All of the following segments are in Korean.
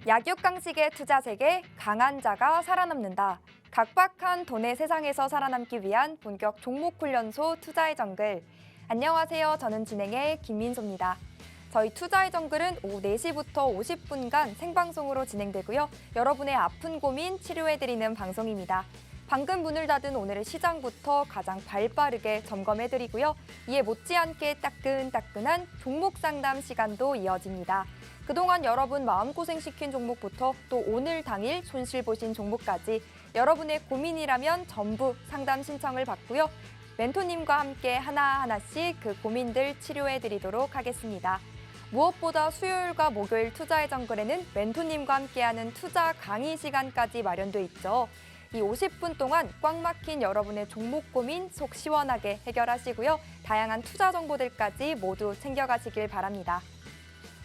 약육강식의 투자 세계, 강한 자가 살아남는다. 각박한 돈의 세상에서 살아남기 위한 본격 종목훈련소 투자의 정글. 안녕하세요. 저는 진행의 김민소입니다. 저희 투자의 정글은 오후 4시부터 50분간 생방송으로 진행되고요. 여러분의 아픈 고민 치료해드리는 방송입니다. 방금 문을 닫은 오늘의 시장부터 가장 발빠르게 점검해드리고요. 이에 못지않게 따끈따끈한 종목 상담 시간도 이어집니다. 그동안 여러분 마음고생시킨 종목부터 또 오늘 당일 손실 보신 종목까지 여러분의 고민이라면 전부 상담 신청을 받고요. 멘토님과 함께 하나하나씩 그 고민들 치료해드리도록 하겠습니다. 무엇보다 수요일과 목요일 투자의 정글에는 멘토님과 함께하는 투자 강의 시간까지 마련돼 있죠. 이 50분 동안 꽉 막힌 여러분의 종목 고민 속 시원하게 해결하시고요. 다양한 투자 정보들까지 모두 챙겨가시길 바랍니다.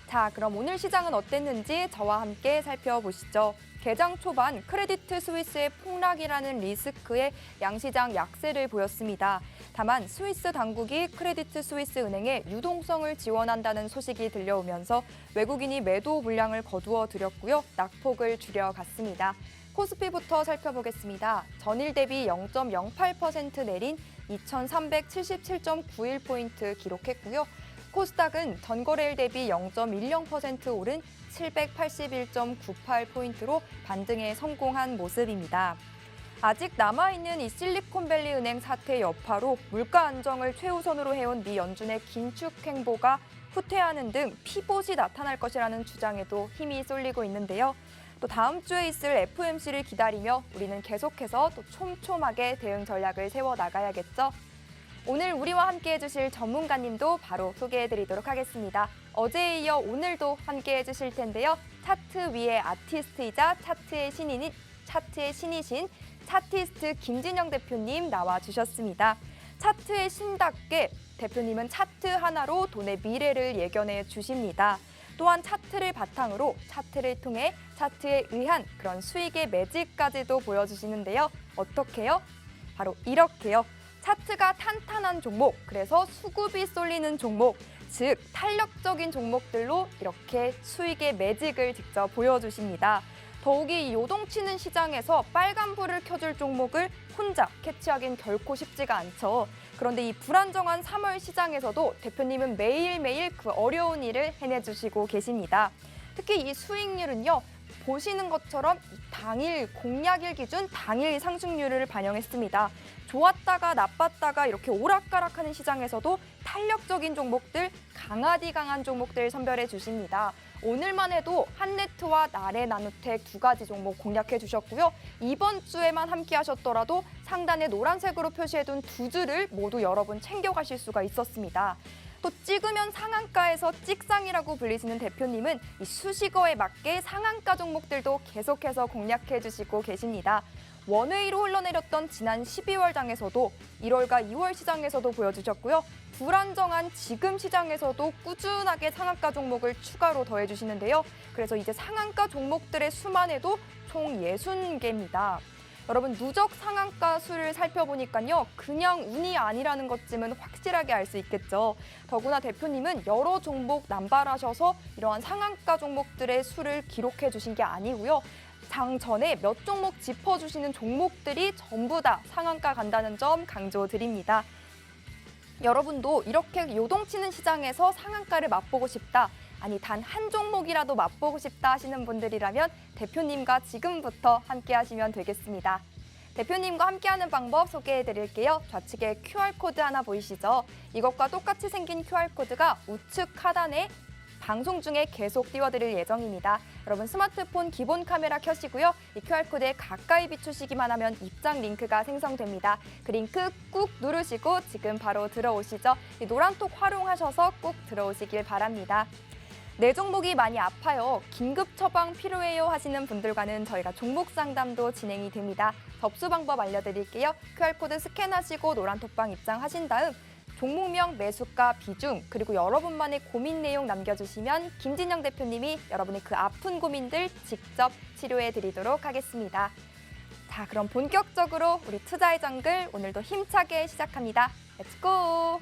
자, 그럼 오늘 시장은 어땠는지 저와 함께 살펴보시죠. 개장 초반 크레디트 스위스의 폭락이라는 리스크에 양시장 약세를 보였습니다. 다만 스위스 당국이 크레디트 스위스 은행에 유동성을 지원한다는 소식이 들려오면서 외국인이 매도 물량을 거두어 들였고요. 낙폭을 줄여갔습니다. 코스피부터 살펴보겠습니다. 전일 대비 0.08% 내린 2,377.91포인트 기록했고요. 코스닥은 전거래일 대비 0.10% 오른 781.98포인트로 반등에 성공한 모습입니다. 아직 남아있는 이 실리콘밸리 은행 사태 여파로 물가 안정을 최우선으로 해온 미 연준의 긴축 행보가 후퇴하는 등 피봇이 나타날 것이라는 주장에도 힘이 쏠리고 있는데요. 또 다음 주에 있을 FOMC를 기다리며 우리는 계속해서 또 촘촘하게 대응 전략을 세워나가야겠죠. 오늘 우리와 함께해 주실 전문가님도 바로 소개해드리도록 하겠습니다. 어제에 이어 오늘도 함께해 주실 텐데요. 차트 위의 아티스트이자 차트의 신이신 차티스트 김진영 대표님 나와주셨습니다. 차트의 신답게 대표님은 차트 하나로 돈의 미래를 예견해 주십니다. 또한 차트를 바탕으로 차트를 통해 차트에 의한 그런 수익의 매직까지도 보여주시는데요. 어떻게요? 바로 이렇게요. 차트가 탄탄한 종목, 그래서 수급이 쏠리는 종목, 즉 탄력적인 종목들로 이렇게 수익의 매직을 직접 보여주십니다. 더욱이 이 요동치는 시장에서 빨간불을 켜줄 종목을 혼자 캐치하긴 결코 쉽지가 않죠. 그런데 이 불안정한 3월 시장에서도 대표님은 매일매일 그 어려운 일을 해내주시고 계십니다. 특히 이 수익률은요. 보시는 것처럼 당일 공약일 기준 당일 상승률을 반영했습니다. 좋았다가 나빴다가 이렇게 오락가락하는 시장에서도 탄력적인 종목들, 강한 종목들 선별해 주십니다. 오늘만 해도 한네트와 나래나노텍 두 가지 종목 공략해 주셨고요. 이번 주에만 함께 하셨더라도 상단에 노란색으로 표시해둔 두 줄을 모두 여러분 챙겨가실 수가 있었습니다. 또 찍으면 상한가에서 찍상이라고 불리시는 대표님은 이 수식어에 맞게 상한가 종목들도 계속해서 공략해 주시고 계십니다. 원웨이로 흘러내렸던 지난 12월 장에서도 1월과 2월 시장에서도 보여주셨고요. 불안정한 지금 시장에서도 꾸준하게 상한가 종목을 추가로 더해주시는데요. 그래서 이제 상한가 종목들의 수만 해도 총 60개입니다. 여러분 누적 상한가 수를 살펴보니까요. 그냥 운이 아니라는 것쯤은 확실하게 알 수 있겠죠. 더구나 대표님은 여러 종목 남발하셔서 이러한 상한가 종목들의 수를 기록해 주신 게 아니고요. 장 전에 몇 종목 짚어주시는 종목들이 전부 다 상한가 간다는 점 강조드립니다. 여러분도 이렇게 요동치는 시장에서 상한가를 맛보고 싶다. 아니 단 한 종목이라도 맛보고 싶다 하시는 분들이라면 대표님과 지금부터 함께 하시면 되겠습니다. 대표님과 함께하는 방법 소개해드릴게요. 좌측에 QR코드 하나 보이시죠? 이것과 똑같이 생긴 QR코드가 우측 하단에 방송 중에 계속 띄워드릴 예정입니다. 여러분 스마트폰 기본 카메라 켜시고요. 이 QR코드에 가까이 비추시기만 하면 입장 링크가 생성됩니다. 그 링크 꾹 누르시고 지금 바로 들어오시죠. 이 노란톡 활용하셔서 꾹 들어오시길 바랍니다. 내 종목이 많이 아파요. 긴급 처방 필요해요 하시는 분들과는 저희가 종목 상담도 진행이 됩니다. 접수 방법 알려드릴게요. QR코드 스캔하시고 노란톡방 입장하신 다음 종목명, 매수가, 비중, 그리고 여러분만의 고민 내용 남겨주시면 김진영 대표님이 여러분의 그 아픈 고민들 직접 치료해드리도록 하겠습니다. 자, 그럼 본격적으로 우리 투자의 정글 오늘도 힘차게 시작합니다. 렛츠고!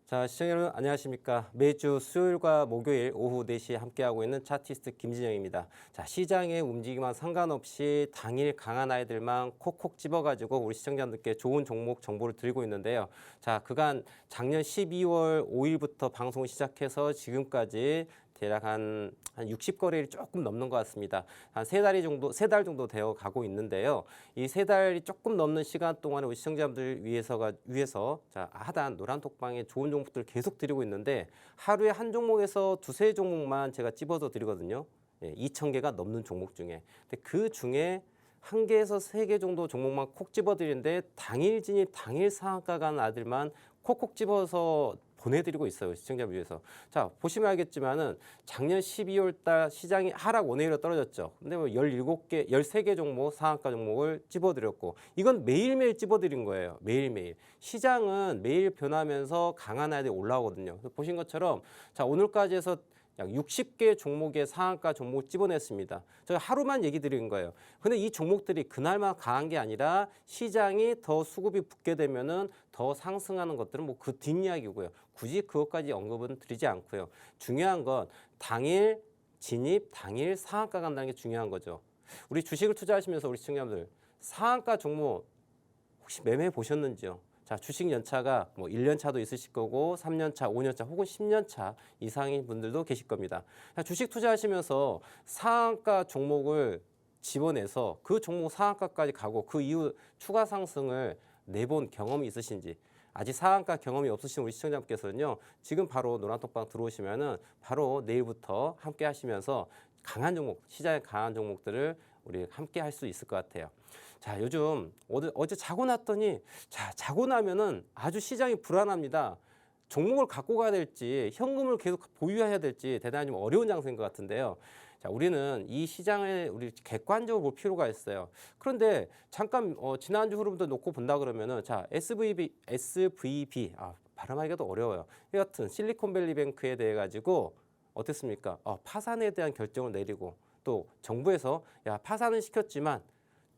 자, 시청자 여러분 안녕하십니까. 매주 수요일과 목요일 오후 4시에 함께하고 있는 차티스트 김진영입니다. 자, 시장의 움직임과 상관없이 당일 강한 아이들만 콕콕 집어가지고 우리 시청자분들께 좋은 종목 정보를 드리고 있는데요. 자, 그간 작년 12월 5일부터 방송을 시작해서 지금까지 대략 한 60거래일이 조금 넘는 것 같습니다. 한 세 달 정도 되어 가고 있는데요. 이 세 달이 조금 넘는 시간 동안에 우리 시청자분들 위해서 자, 하단 노란톡방에 좋은 종목들 계속 드리고 있는데 하루에 한 종목에서 두세 종목만 제가 찝어서 드리거든요. 2,000개가 넘는 종목 중에. 근데 그 중에 한 개에서 세 개 정도 종목만 콕 집어드리는데 당일 진입, 당일 상한가 간 아들만 콕콕 집어서 보내드리고 있어요. 시청자분 위해서. 자, 보시면 알겠지만은 작년 12월 달 시장이 하락 원회로 떨어졌죠. 근데 뭐 17개, 13개 종목, 상한가 종목을 집어드렸고 이건 매일매일 집어드린 거예요. 매일매일. 시장은 매일 변하면서 강한 아이들이 올라오거든요. 보신 것처럼 자, 오늘까지 해서 약 60개 종목의 상한가 종목을 집어냈습니다. 제가 하루만 얘기 드린 거예요. 근데 이 종목들이 그날만 강한 게 아니라 시장이 더 수급이 붙게 되면은 더 상승하는 것들은 뭐 그 뒷이야기고요. 굳이 그것까지 언급은 드리지 않고요. 중요한 건 당일 진입, 당일 상한가 간다는 게 중요한 거죠. 우리 주식을 투자하시면서 우리 시청자분들 상한가 종목 혹시 매매해 보셨는지요? 자, 주식 연차가 뭐 1년 차도 있으실 거고 3년 차, 5년 차 혹은 10년 차 이상인 분들도 계실 겁니다. 자, 주식 투자하시면서 상한가 종목을 집어내서 그 종목 상한가까지 가고 그 이후 추가 상승을 내본 경험이 있으신지 아직 상한가 경험이 없으신 우리 시청자분께서는요. 지금 바로 노란톡방 들어오시면은 바로 내일부터 함께 하시면서 강한 종목, 시장의 강한 종목들을 우리 함께 할 수 있을 것 같아요. 자, 요즘 어제 자고 났더니 자고 나면은 아주 시장이 불안합니다. 종목을 갖고 가야 될지 현금을 계속 보유해야 될지 대단히 좀 어려운 장세인 것 같은데요. 자, 우리는 이 시장을 우리 객관적으로 볼 필요가 있어요. 그런데 잠깐 지난주 흐름도 놓고 본다 그러면은 자, SVB 발음하기가 어려워요. 이 같은 실리콘밸리뱅크에 대해 가지고 어땠습니까? 파산에 대한 결정을 내리고 또 정부에서 파산은 시켰지만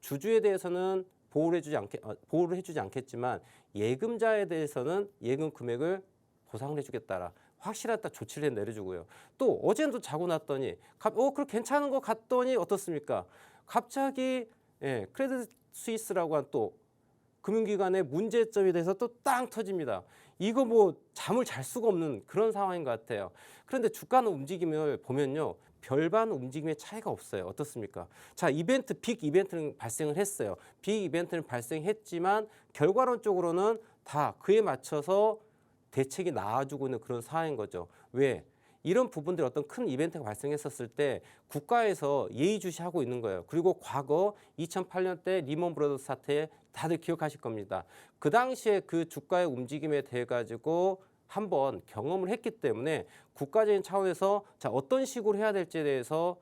주주에 대해서는 보호를 해주지 않겠지만 예금자에 대해서는 예금 금액을 보상을 해주겠다라 확실한 딱 조치를 내려주고요. 또 어제도 자고 났더니 그래 괜찮은 것 같더니 어떻습니까? 갑자기 크레딧 스위스라고 한 또 금융기관의 문제점에 대해서 또 땅 터집니다. 이거 뭐 잠을 잘 수가 없는 그런 상황인 것 같아요. 그런데 주가는 움직임을 보면요. 별반 움직임의 차이가 없어요. 어떻습니까? 자, 빅 이벤트는 발생을 했어요. 빅 이벤트는 발생했지만 결과론적으로는 다 그에 맞춰서 대책이 나와주고 있는 그런 상황인 거죠. 왜? 이런 부분들 어떤 큰 이벤트가 발생했었을 때 국가에서 예의주시하고 있는 거예요. 그리고 과거 2008년 때 리먼 브러더스 사태 다들 기억하실 겁니다. 그 당시에 그 주가의 움직임에 대해 가지고 한번 경험을 했기 때문에 국가적인 차원에서 자, 어떤 식으로 해야 될지에 대해서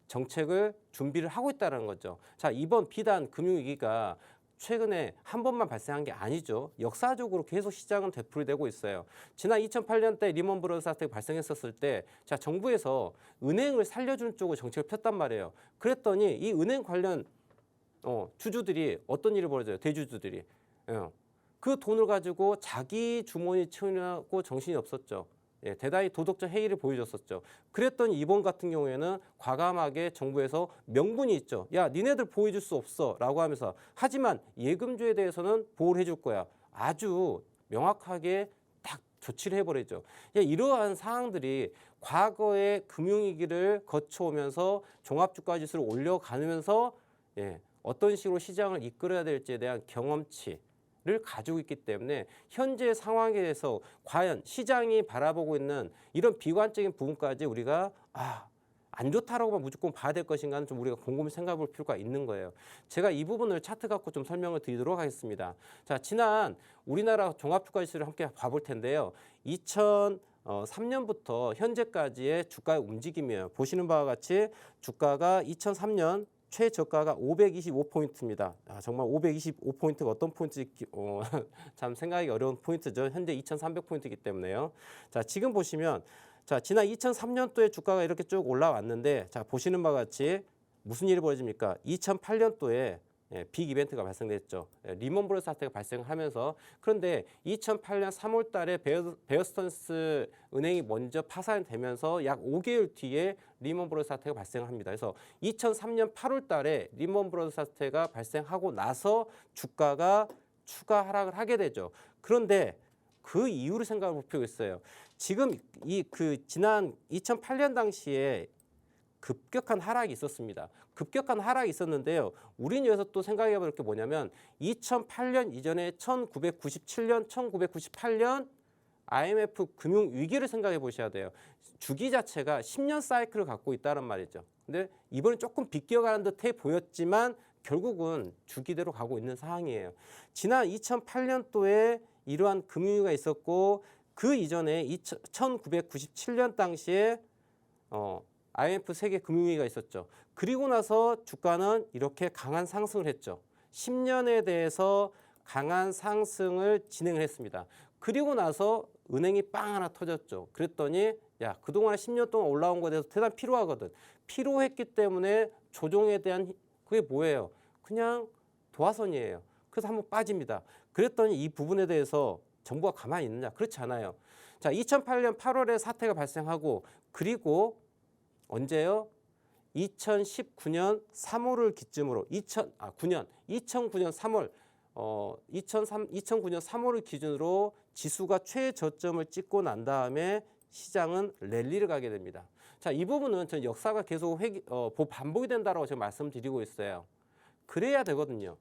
정책을 준비를 하고 있다는 거죠. 자, 이번 비단 금융위기가 최근에 한 번만 발생한 게 아니죠. 역사적으로 계속 시장은 되풀이되고 있어요. 지난 2008년 때 리먼 브러더스 사태가 발생했었을 때 자, 정부에서 은행을 살려주는 쪽으로 정책을 폈단 말이에요. 그랬더니 이 은행 관련 주주들이 어떤 일을 벌여져요? 대주주들이. 그 돈을 가지고 자기 주머니 채우려고 정신이 없었죠. 대단히 도덕적 해이를 보여줬었죠. 그랬더니 이번 같은 경우에는 과감하게 정부에서 명분이 있죠. 야, 니네들 보여줄 수 없어 라고 하면서 하지만 예금주에 대해서는 보호를 해줄 거야. 아주 명확하게 딱 조치를 해버리죠. 이러한 사항들이 과거의 금융위기를 거쳐오면서 종합주가지수를 올려가면서 어떤 식으로 시장을 이끌어야 될지에 대한 경험치 를 가지고 있기 때문에 현재 상황에 대해서 과연 시장이 바라보고 있는 이런 비관적인 부분까지 우리가 안 좋다라고만 무조건 봐야 될 것인가는 좀 우리가 곰곰이 생각해 볼 필요가 있는 거예요. 제가 이 부분을 차트 갖고 좀 설명을 드리도록 하겠습니다. 자, 지난 우리나라 종합주가지수를 함께 봐볼 텐데요. 2003년부터 현재까지의 주가의 움직임이에요. 보시는 바와 같이 주가가 2003년 최저가가 525포인트입니다. 정말 525포인트가 어떤 포인트인지 참 생각하기 어려운 포인트죠. 현재 2300포인트이기 때문에요. 자, 지금 보시면 자, 지난 2003년도에 주가가 이렇게 쭉 올라왔는데 자, 보시는 바와 같이 무슨 일이 벌어집니까? 2008년도에 빅 이벤트가 발생됐죠. 리먼 브러더스 사태가 발생하면서 그런데 2008년 3월 달에 베어스턴스 은행이 먼저 파산되면서 약 5개월 뒤에 리먼 브러더스 사태가 발생합니다. 그래서 2003년 8월 달에 리먼 브러더스 사태가 발생하고 나서 주가가 추가 하락을 하게 되죠. 그런데 그 이유를 생각해 볼 필요가 있어요. 지금 지난 2008년 당시에 급격한 하락이 있었습니다. 급격한 하락이 있었는데요. 우리는 여기서 또 생각해 볼 게 뭐냐면 2008년 이전에 1997년, 1998년 IMF 금융 위기를 생각해 보셔야 돼요. 주기 자체가 10년 사이클을 갖고 있다는 말이죠. 근데 이번에 조금 비껴가는 듯해 보였지만 결국은 주기대로 가고 있는 상황이에요. 지난 2008년도에 이러한 금융위기가 있었고 그 이전에 1997년 당시에 IMF 세계 금융위기가 있었죠. 그리고 나서 주가는 이렇게 강한 상승을 했죠. 10년에 대해서 강한 상승을 진행을 했습니다. 그리고 나서 은행이 빵 하나 터졌죠. 그랬더니 야, 그동안 10년 동안 올라온 거에 대해서 대단히 피로하거든. 피로했기 때문에 조정에 대한 그게 뭐예요? 그냥 도화선이에요. 그래서 한번 빠집니다. 그랬더니 이 부분에 대해서 정부가 가만히 있느냐? 그렇지 않아요. 자, 2008년 8월에 사태가 발생하고 그리고 언제요? 2019년 3월을 기점으로 2009년 3월 2009년 3월을 기준으로 지수가 최저점을 찍고 난 다음에 시장은 랠리를 가게 됩니다. 자, 이 부분은 전 역사가 계속 반복이 된다고 제가 말씀드리고 있어요. 그래야 되거든요.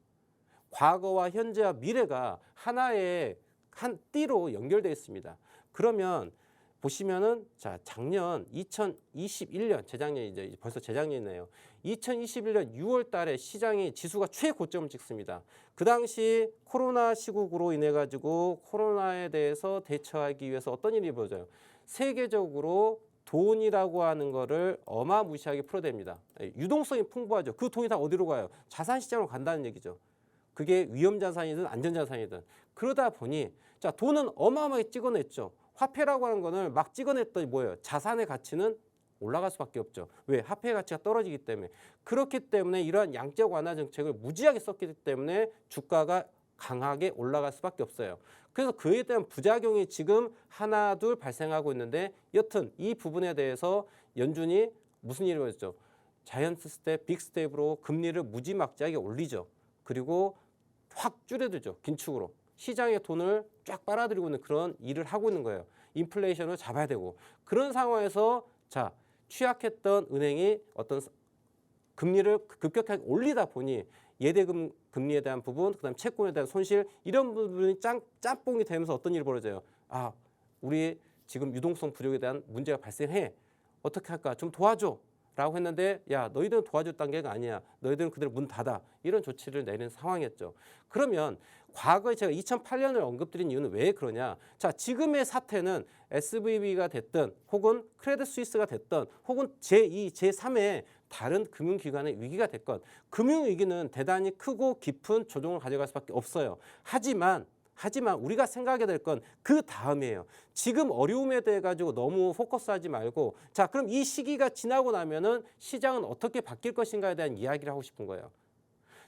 과거와 현재와 미래가 하나의 한 띠로 연결되어 있습니다. 그러면 보시면은 자, 작년 2021년 재작년이죠. 벌써 재작년이네요. 2021년 6월 달에 시장이 지수가 최고점을 찍습니다. 그 당시 코로나 시국으로 인해 가지고 코로나에 대해서 대처하기 위해서 어떤 일이 벌어져요? 세계적으로 돈이라고 하는 거를 어마무시하게 풀어댑니다. 유동성이 풍부하죠. 그 돈이 다 어디로 가요? 자산시장으로 간다는 얘기죠. 그게 위험자산이든 안전자산이든. 그러다 보니 자, 돈은 어마어마하게 찍어냈죠. 화폐라고 하는 거는 막 찍어냈더니 뭐예요? 자산의 가치는 올라갈 수밖에 없죠. 왜? 화폐의 가치가 떨어지기 때문에. 그렇기 때문에 이러한 양적 완화 정책을 무지하게 썼기 때문에 주가가 강하게 올라갈 수밖에 없어요. 그래서 그에 대한 부작용이 지금 하나 둘 발생하고 있는데 여튼 이 부분에 대해서 연준이 무슨 일을 벌였죠? 자이언트 스텝, 빅 스텝으로 금리를 무지막지하게 올리죠. 그리고 확 줄여들죠. 긴축으로. 시장의 돈을 쫙 빨아들이고 있는 그런 일을 하고 있는 거예요. 인플레이션을 잡아야 되고. 그런 상황에서 자, 취약했던 은행이 어떤 금리를 급격하게 올리다 보니 예대금 금리에 대한 부분, 그다음 채권에 대한 손실 이런 부분이 짬뽕이 되면서 어떤 일이 벌어져요? 아, 우리 지금 유동성 부족에 대한 문제가 발생해. 어떻게 할까? 좀 도와줘. 라고 했는데 야, 너희들은 도와줄 단계가 아니야. 너희들은 그대로 문 닫아. 이런 조치를 내는 상황이었죠. 그러면 과거에 제가 2008년을 언급드린 이유는 왜 그러냐. 자, 지금의 사태는 SVB가 됐든 혹은 크레딧 스위스가 됐든 혹은 제2, 제3의 다른 금융기관의 위기가 됐건 금융위기는 대단히 크고 깊은 조정을 가져갈 수밖에 없어요. 하지만 우리가 생각해야 될 건 그 다음이에요. 지금 어려움에 대해 가지고 너무 포커스하지 말고 자, 그럼 이 시기가 지나고 나면은 시장은 어떻게 바뀔 것인가에 대한 이야기를 하고 싶은 거예요.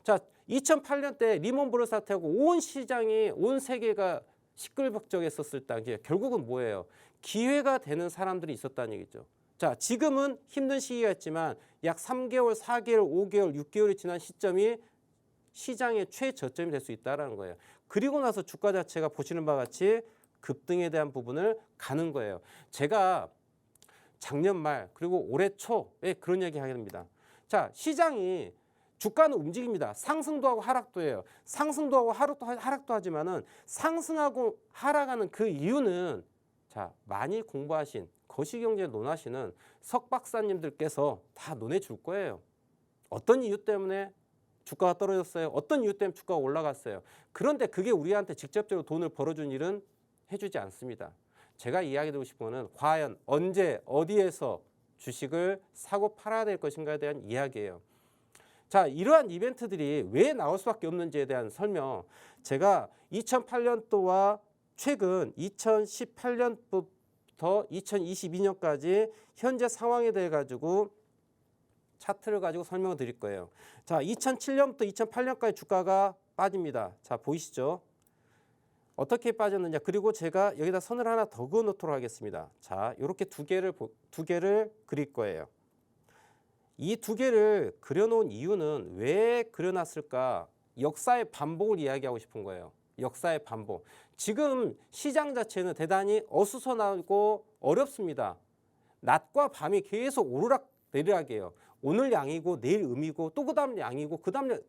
자, 2008년 때 리먼 브러더스 사태하고 온 시장이 온 세계가 시끌벅적했었을 당시에 결국은 뭐예요? 기회가 되는 사람들이 있었다는 얘기죠. 자, 지금은 힘든 시기가 있지만 약 3개월, 4개월, 5개월, 6개월이 지난 시점이 시장의 최저점이 될 수 있다는 거예요. 그리고 나서 주가 자체가 보시는 바와 같이 급등에 대한 부분을 가는 거예요. 제가 작년 말 그리고 올해 초에 그런 얘기 하게 됩니다. 자, 시장이 주가는 움직입니다. 상승도 하고 하락도 해요. 상승도 하고 하락도 하지만은 상승하고 하락하는 그 이유는 자, 많이 공부하신 거시경제 논하시는 석 박사님들께서 다 논해 줄 거예요. 어떤 이유 때문에 주가가 떨어졌어요. 어떤 이유 때문에 주가가 올라갔어요. 그런데 그게 우리한테 직접적으로 돈을 벌어준 일은 해주지 않습니다. 제가 이야기드리고 싶은 거는 과연 언제 어디에서 주식을 사고 팔아야 될 것인가에 대한 이야기예요. 자, 이러한 이벤트들이 왜 나올 수밖에 없는지에 대한 설명. 제가 2008년도와 최근 2018년부터 2022년까지 현재 상황에 대해 가지고 차트를 가지고 설명을 드릴 거예요. 자, 2007년부터 2008년까지 주가가 빠집니다. 자, 보이시죠? 어떻게 빠졌느냐. 그리고 제가 여기다 선을 하나 더 그어 놓도록 하겠습니다. 자, 이렇게 두 개를 그릴 거예요. 이 두 개를 그려놓은 이유는 왜 그려놨을까? 역사의 반복을 이야기하고 싶은 거예요. 역사의 반복. 지금 시장 자체는 대단히 어수선하고 어렵습니다. 낮과 밤이 계속 오르락 내리락이에요. 오늘 양이고 내일 음이고 또 그다음 양이고 그다음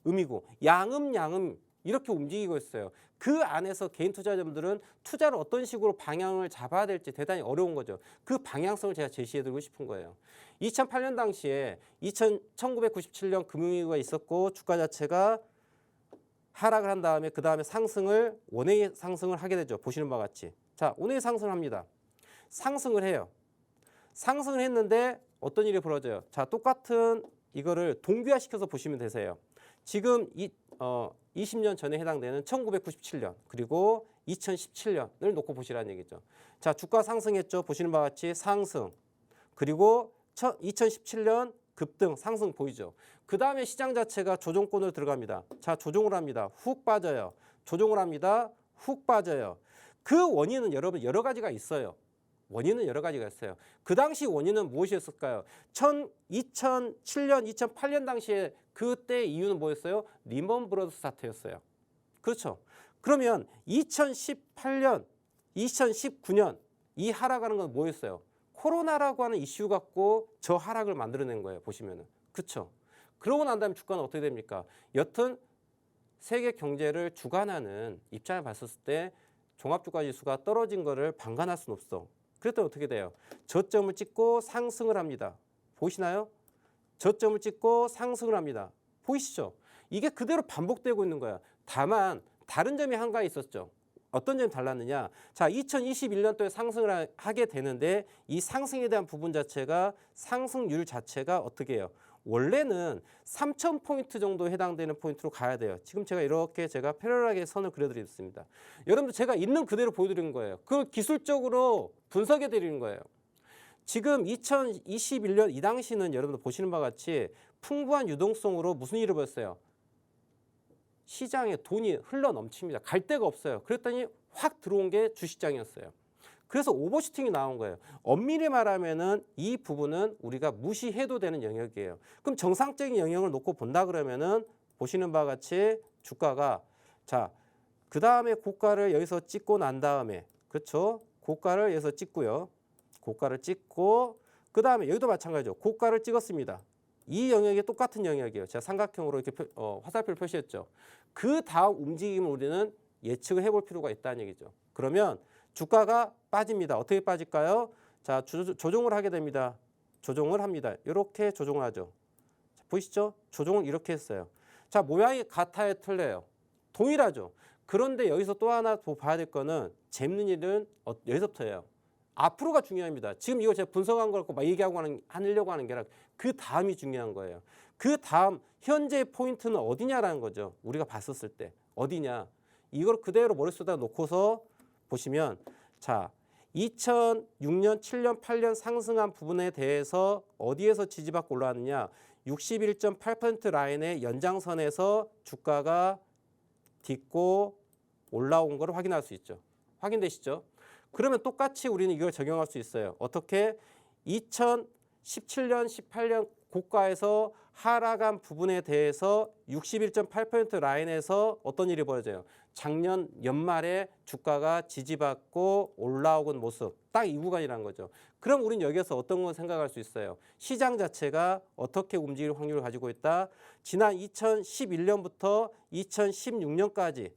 음이고 양음 이렇게 움직이고 있어요. 그 안에서 개인 투자자분들은 투자를 어떤 식으로 방향을 잡아야 될지 대단히 어려운 거죠. 그 방향성을 제가 제시해드리고 싶은 거예요. 2008년 당시에 1997년 금융위기가 있었고 주가 자체가 하락을 한 다음에 그 다음에 상승을 원의 상승을 하게 되죠. 보시는 바와 같이. 자, 원의 상승을 합니다. 상승을 해요. 상승을 했는데 어떤 일이 벌어져요? 자, 똑같은 이거를 동기화시켜서 보시면 되세요. 지금 20년 전에 해당되는 1997년 그리고 2017년을 놓고 보시라는 얘기죠. 자, 주가 상승했죠. 보시는 바와 같이 상승. 그리고 2017년 급등, 상승 보이죠. 그 다음에 시장 자체가 조정권으로 들어갑니다. 자, 조정을 합니다. 훅 빠져요. 조정을 합니다. 훅 빠져요. 그 원인은 여러분 여러 가지가 있어요. 원인은 여러 가지가 있어요. 그 당시 원인은 무엇이었을까요? 2007년, 2008년 당시에 그때 이유는 뭐였어요? 리먼 브러더스 사태였어요. 그렇죠. 그러면 2018년, 2019년 이 하락하는 건 뭐였어요? 코로나라고 하는 이슈 갖고 저 하락을 만들어낸 거예요. 보시면은. 그렇죠. 그러고 난 다음에 주가는 어떻게 됩니까? 여튼 세계 경제를 주관하는 입장을 봤었을 때 종합주가 지수가 떨어진 거를 방관할 수는 없어. 그랬더니 어떻게 돼요? 저점을 찍고 상승을 합니다. 보이시나요? 저점을 찍고 상승을 합니다. 보이시죠? 이게 그대로 반복되고 있는 거야. 다만 다른 점이 한 가지 있었죠. 어떤 점이 달랐느냐? 자, 2021년도에 상승을 하게 되는데 이 상승에 대한 부분 자체가 상승률 자체가 어떻게 해요? 원래는 3,000포인트 정도 해당되는 포인트로 가야 돼요. 지금 제가 이렇게 패러럴하게 선을 그려드렸습니다. 여러분들 제가 있는 그대로 보여드리는 거예요. 그걸 기술적으로 분석해 드리는 거예요. 지금 2021년 이 당시는 여러분들 보시는 바와 같이 풍부한 유동성으로 무슨 일을 벌였어요? 시장에 돈이 흘러 넘칩니다. 갈 데가 없어요. 그랬더니 확 들어온 게 주식장이었어요. 그래서 오버슈팅이 나온 거예요. 엄밀히 말하면은 이 부분은 우리가 무시해도 되는 영역이에요. 그럼 정상적인 영역을 놓고 본다 그러면은 보시는 바와 같이 주가가 자, 그 다음에 고가를 여기서 찍고 난 다음에 그렇죠? 고가를 여기서 찍고요. 고가를 찍고 그 다음에 여기도 마찬가지죠. 고가를 찍었습니다. 이 영역이 똑같은 영역이에요. 제가 삼각형으로 이렇게 화살표를 표시했죠. 그 다음 움직임을 우리는 예측을 해볼 필요가 있다는 얘기죠. 그러면 주가가 빠집니다. 어떻게 빠질까요? 자, 조정을 하게 됩니다. 조정을 합니다. 이렇게 조정을 하죠. 자, 보이시죠? 조정을 이렇게 했어요. 자, 모양이 같아요, 틀려요? 동일하죠. 그런데 여기서 또 하나 더 봐야 될 거는 재밌는 일은 여기서부터예요. 앞으로가 중요합니다. 지금 이거 제가 분석한 걸 갖고 막 얘기하려고 하는 게 아니라 그 다음이 중요한 거예요. 그 다음 현재 포인트는 어디냐라는 거죠. 우리가 봤었을 때 어디냐. 이걸 그대로 머릿속에다 놓고서 보시면 자 2006년, 7년, 8년 상승한 부분에 대해서 어디에서 지지받고 올라왔느냐. 61.8% 라인의 연장선에서 주가가 딛고 올라온 걸 확인할 수 있죠. 확인되시죠? 그러면 똑같이 우리는 이걸 적용할 수 있어요. 어떻게? 2017년, 18년 고가에서 하락한 부분에 대해서 61.8% 라인에서 어떤 일이 벌어져요? 작년 연말에 주가가 지지받고 올라오는 모습. 딱 이 구간이라는 거죠. 그럼 우리는 여기서 어떤 걸 생각할 수 있어요? 시장 자체가 어떻게 움직일 확률을 가지고 있다. 지난 2011년부터 2016년까지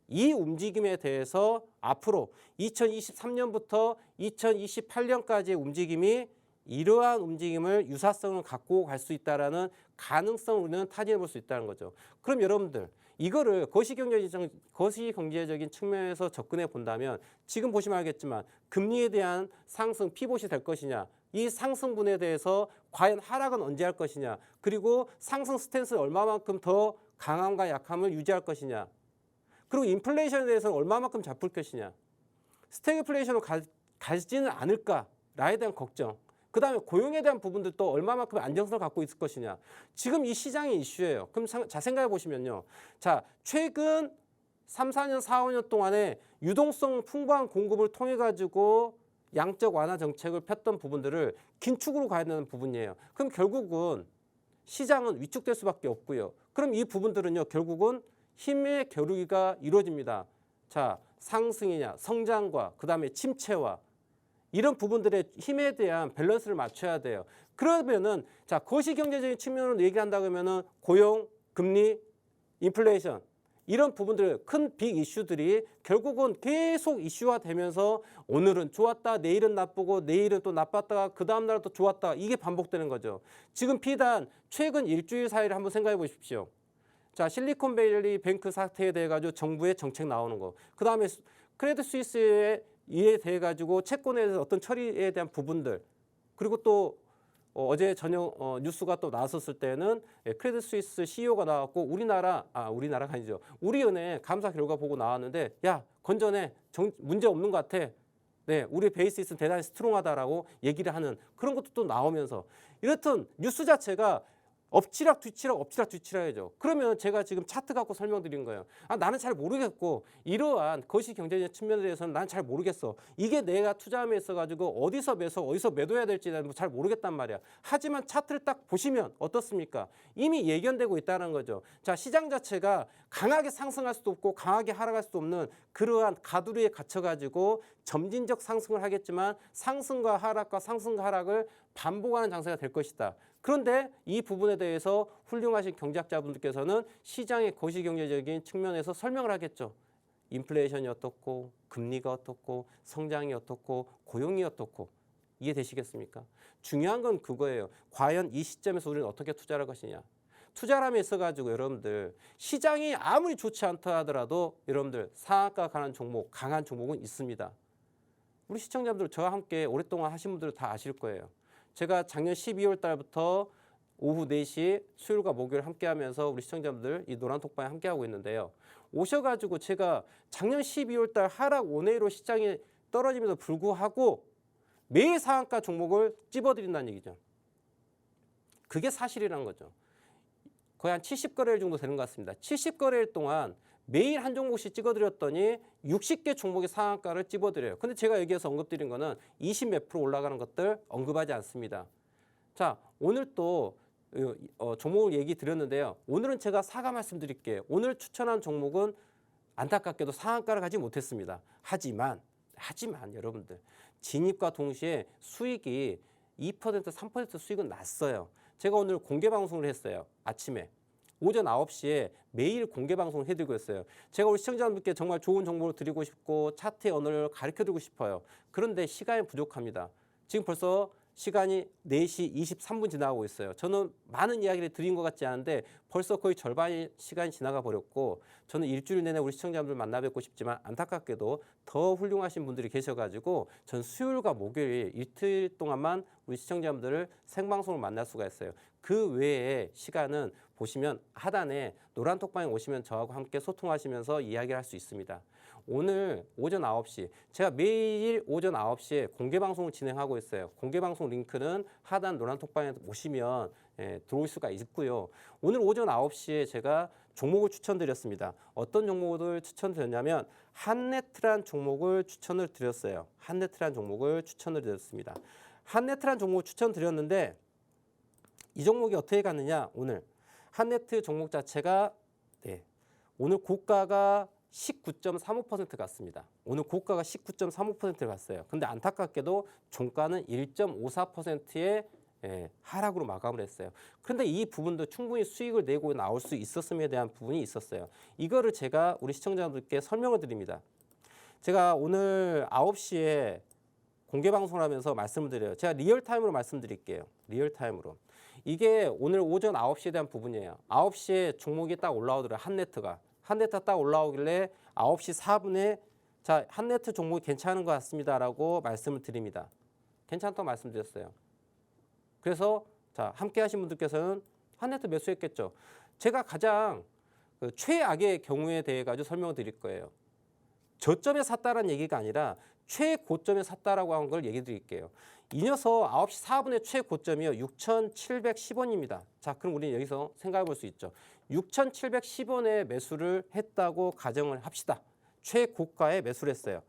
이 움직임에 대해서 앞으로 2023년부터 2028년까지의 움직임이 이러한 움직임을 유사성을 갖고 갈 수 있다는 가능성을 우리는 타진해 볼 수 있다는 거죠. 그럼 여러분들 이거를 거시경제적인 측면에서 접근해 본다면 지금 보시면 알겠지만 금리에 대한 상승 피봇이 될 것이냐, 이 상승분에 대해서 과연 하락은 언제 할 것이냐, 그리고 상승 스탠스를 얼마만큼 더 강함과 약함을 유지할 것이냐, 그리고 인플레이션에 대해서는 얼마만큼 잡을 것이냐, 스태그플레이션으로 가지는 않을까라에 대한 걱정, 그다음에 고용에 대한 부분들도 얼마만큼 안정성을 갖고 있을 것이냐. 지금 이 시장의 이슈예요. 그럼 자 생각해 보시면요. 자, 최근 3, 4년, 4, 5년 동안에 유동성 풍부한 공급을 통해 가지고 양적 완화 정책을 폈던 부분들을 긴축으로 가야 되는 부분이에요. 그럼 결국은 시장은 위축될 수밖에 없고요. 그럼 이 부분들은요, 결국은 힘의 겨루기가 이루어집니다. 자, 상승이냐, 성장과 그다음에 침체와 이런 부분들의 힘에 대한 밸런스를 맞춰야 돼요. 그러면은 자, 거시경제적인 측면으로 얘기를 한다고 하면은 고용, 금리, 인플레이션 이런 부분들 큰 빅 이슈들이 결국은 계속 이슈화 되면서 오늘은 좋았다, 내일은 나쁘고 내일은 또 나빴다가 그 다음 날 또 좋았다. 이게 반복되는 거죠. 지금 비단 최근 일주일 사이를 한번 생각해 보십시오. 자, 실리콘밸리 뱅크 사태에 대해 가지고 정부의 정책 나오는 거. 그다음에 크레딧 스위스에 이에 대해 가지고 채권에 대해서 어떤 처리에 대한 부분들. 그리고 또 어제 저녁 뉴스가 또 나왔었을 때는 크레딧 스위스 CEO가 나왔고 우리나라가 아니죠. 우리은행 감사 결과 보고 나왔는데 야, 건전해. 문제 없는 것 같아. 네, 우리 베이시스는 대단히 스트롱하다라고 얘기를 하는 그런 것도 또 나오면서 이렇든 뉴스 자체가 엎치락 뒤치락이죠. 그러면 제가 지금 차트 갖고 설명드린 거예요. 나는 잘 모르겠고 이러한 거시 경제적 측면에 대해서는 난 잘 모르겠어. 이게 내가 투자함에 있어가지고 어디서 매수, 어디서 매도해야 될지 난 잘 모르겠단 말이야. 하지만 차트를 딱 보시면 어떻습니까? 이미 예견되고 있다는 거죠. 자, 시장 자체가 강하게 상승할 수도 없고 강하게 하락할 수도 없는 그러한 가두리에 갇혀가지고 점진적 상승을 하겠지만 상승과 하락을 반복하는 장세가 될 것이다. 그런데 이 부분에 대해서 훌륭하신 경제학자분들께서는 시장의 거시경제적인 측면에서 설명을 하겠죠. 인플레이션이 어떻고 금리가 어떻고 성장이 어떻고 고용이 어떻고 이해되시겠습니까? 중요한 건 그거예요. 과연 이 시점에서 우리는 어떻게 투자를 할 것이냐. 투자람에 있어가지고 여러분들 시장이 아무리 좋지 않다 하더라도 여러분들 상한가 가는 종목, 강한 종목은 있습니다. 우리 시청자분들 저와 함께 오랫동안 하신 분들 다 아실 거예요. 제가 작년 12월 달부터 오후 4시 수요일과 목요일 함께 하면서 우리 시청자분들 이 노란톡방에 함께 하고 있는데요. 오셔가지고 제가 작년 12월 달 하락 원웨이로 시장이 떨어짐에도 불구하고 매일 상한가 종목을 찝어드린다는 얘기죠. 그게 사실이라는 거죠. 거의 한 70거래일 정도 되는 것 같습니다. 70거래일 동안 매일 한 종목씩 찍어드렸더니 60개 종목의 상한가를 찝어드려요. 근데 제가 여기에서 언급드린 거는 20 몇 프로 올라가는 것들 언급하지 않습니다. 자, 오늘 또 종목을 얘기 드렸는데요. 오늘은 제가 사과 말씀드릴게요. 오늘 추천한 종목은 안타깝게도 상한가를 가지 못했습니다. 하지만 여러분들 진입과 동시에 수익이 2%, 3% 수익은 났어요. 제가 오늘 공개 방송을 했어요. 아침에. 오전 9시에 매일 공개 방송을 해드리고 있어요. 제가 우리 시청자분들께 정말 좋은 정보를 드리고 싶고 차트의 언어를 가르쳐드리고 싶어요. 그런데 시간이 부족합니다. 지금 벌써 시간이 4시 23분 지나가고 있어요. 저는 많은 이야기를 드린 것 같지 않은데 벌써 거의 절반의 시간이 지나가 버렸고 저는 일주일 내내 우리 시청자분들 만나 뵙고 싶지만 안타깝게도 더 훌륭하신 분들이 계셔가지고 전 수요일과 목요일 이틀 동안만 우리 시청자분들을 생방송으로 만날 수가 있어요. 그 외에 시간은 보시면 하단에 노란톡방에 오시면 저하고 함께 소통하시면서 이야기를 할 수 있습니다. 오늘 오전 9시 제가 매일 오전 9시에 공개방송을 진행하고 있어요. 공개방송 링크는 하단 노란톡방에 오시면 들어올 수가 있고요. 오늘 오전 9시에 제가 종목을 추천드렸습니다. 어떤 종목을 추천드렸냐면 한네트란 종목을 추천을 드렸어요. 한네트란 종목을 추천을 드렸습니다. 한네트란 종목을 추천드렸는데 이 종목이 어떻게 갔느냐. 오늘 한네트 종목 자체가 오늘 고가가 19.35% 갔습니다. 오늘 고가가 19.35% 갔어요. 근데 안타깝게도 종가는 1.54%의 하락으로 마감을 했어요. 그런데 이 부분도 충분히 수익을 내고 나올 수 있었음에 대한 부분이 있었어요. 이거를 제가 우리 시청자분들께 설명을 드립니다. 제가 오늘 9시에 공개 방송을 하면서 말씀을 드려요. 제가 리얼타임으로 말씀드릴게요. 리얼타임으로. 이게 오늘 오전 9시에 대한 부분이에요. 9시에 종목이 딱 올라오더라고요. 한네트가 딱 올라오길래 9시 4분에 자, 한네트 종목이 괜찮은 것 같습니다라고 말씀을 드립니다. 괜찮다고 말씀드렸어요. 그래서 자, 함께 하신 분들께서는 한네트 매수했겠죠. 제가 가장 최악의 경우에 대해 가지고 설명을 드릴 거예요. 저점에 샀다라는 얘기가 아니라 최고점에 샀다라고 한 걸 얘기 드릴게요. 이 녀석 9시 4분의 최고점이요. 6,710원입니다. 자, 그럼 우리는 여기서 생각해 볼 수 있죠. 6,710원에 매수를 했다고 가정을 합시다. 최고가에 매수를 했어요.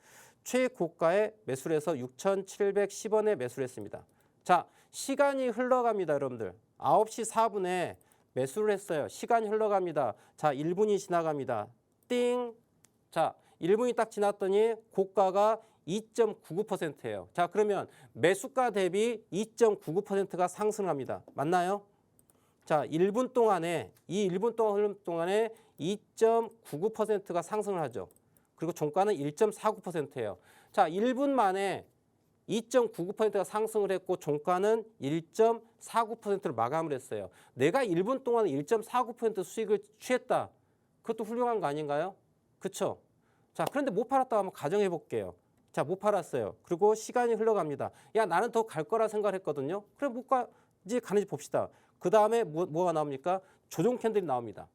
최고가에 매수를 해서 6,710원에 매수를 했습니다. 자, 시간이 흘러갑니다, 여러분들. 9시 4분에 매수를 했어요. 시간이 흘러갑니다. 자, 1분이 지나갑니다. 띵. 자, 1분이 딱 지났더니 고가가 2.99%예요. 자, 그러면 매수가 대비 2.99%가 상승합니다. 맞나요? 자, 1분 동안에 이 1분 동안에 2.99%가 상승을 하죠. 그리고 종가는 1.49%예요. 자, 1분 만에 2.99%가 상승을 했고 종가는 1.49%로 마감을 했어요. 내가 1분 동안에 1.49% 수익을 취했다. 그것도 훌륭한 거 아닌가요? 그렇죠? 자, 그런데 못 팔았다고 한번 가정해 볼게요. 자, 못 팔았어요. 그리고 시간이 흘러갑니다. 야, 나는 더 갈 거라 생각했거든요. 그럼 못 가지 가는지 봅시다. 그 다음에 뭐가 나옵니까? 조정 캔들이 나옵니다.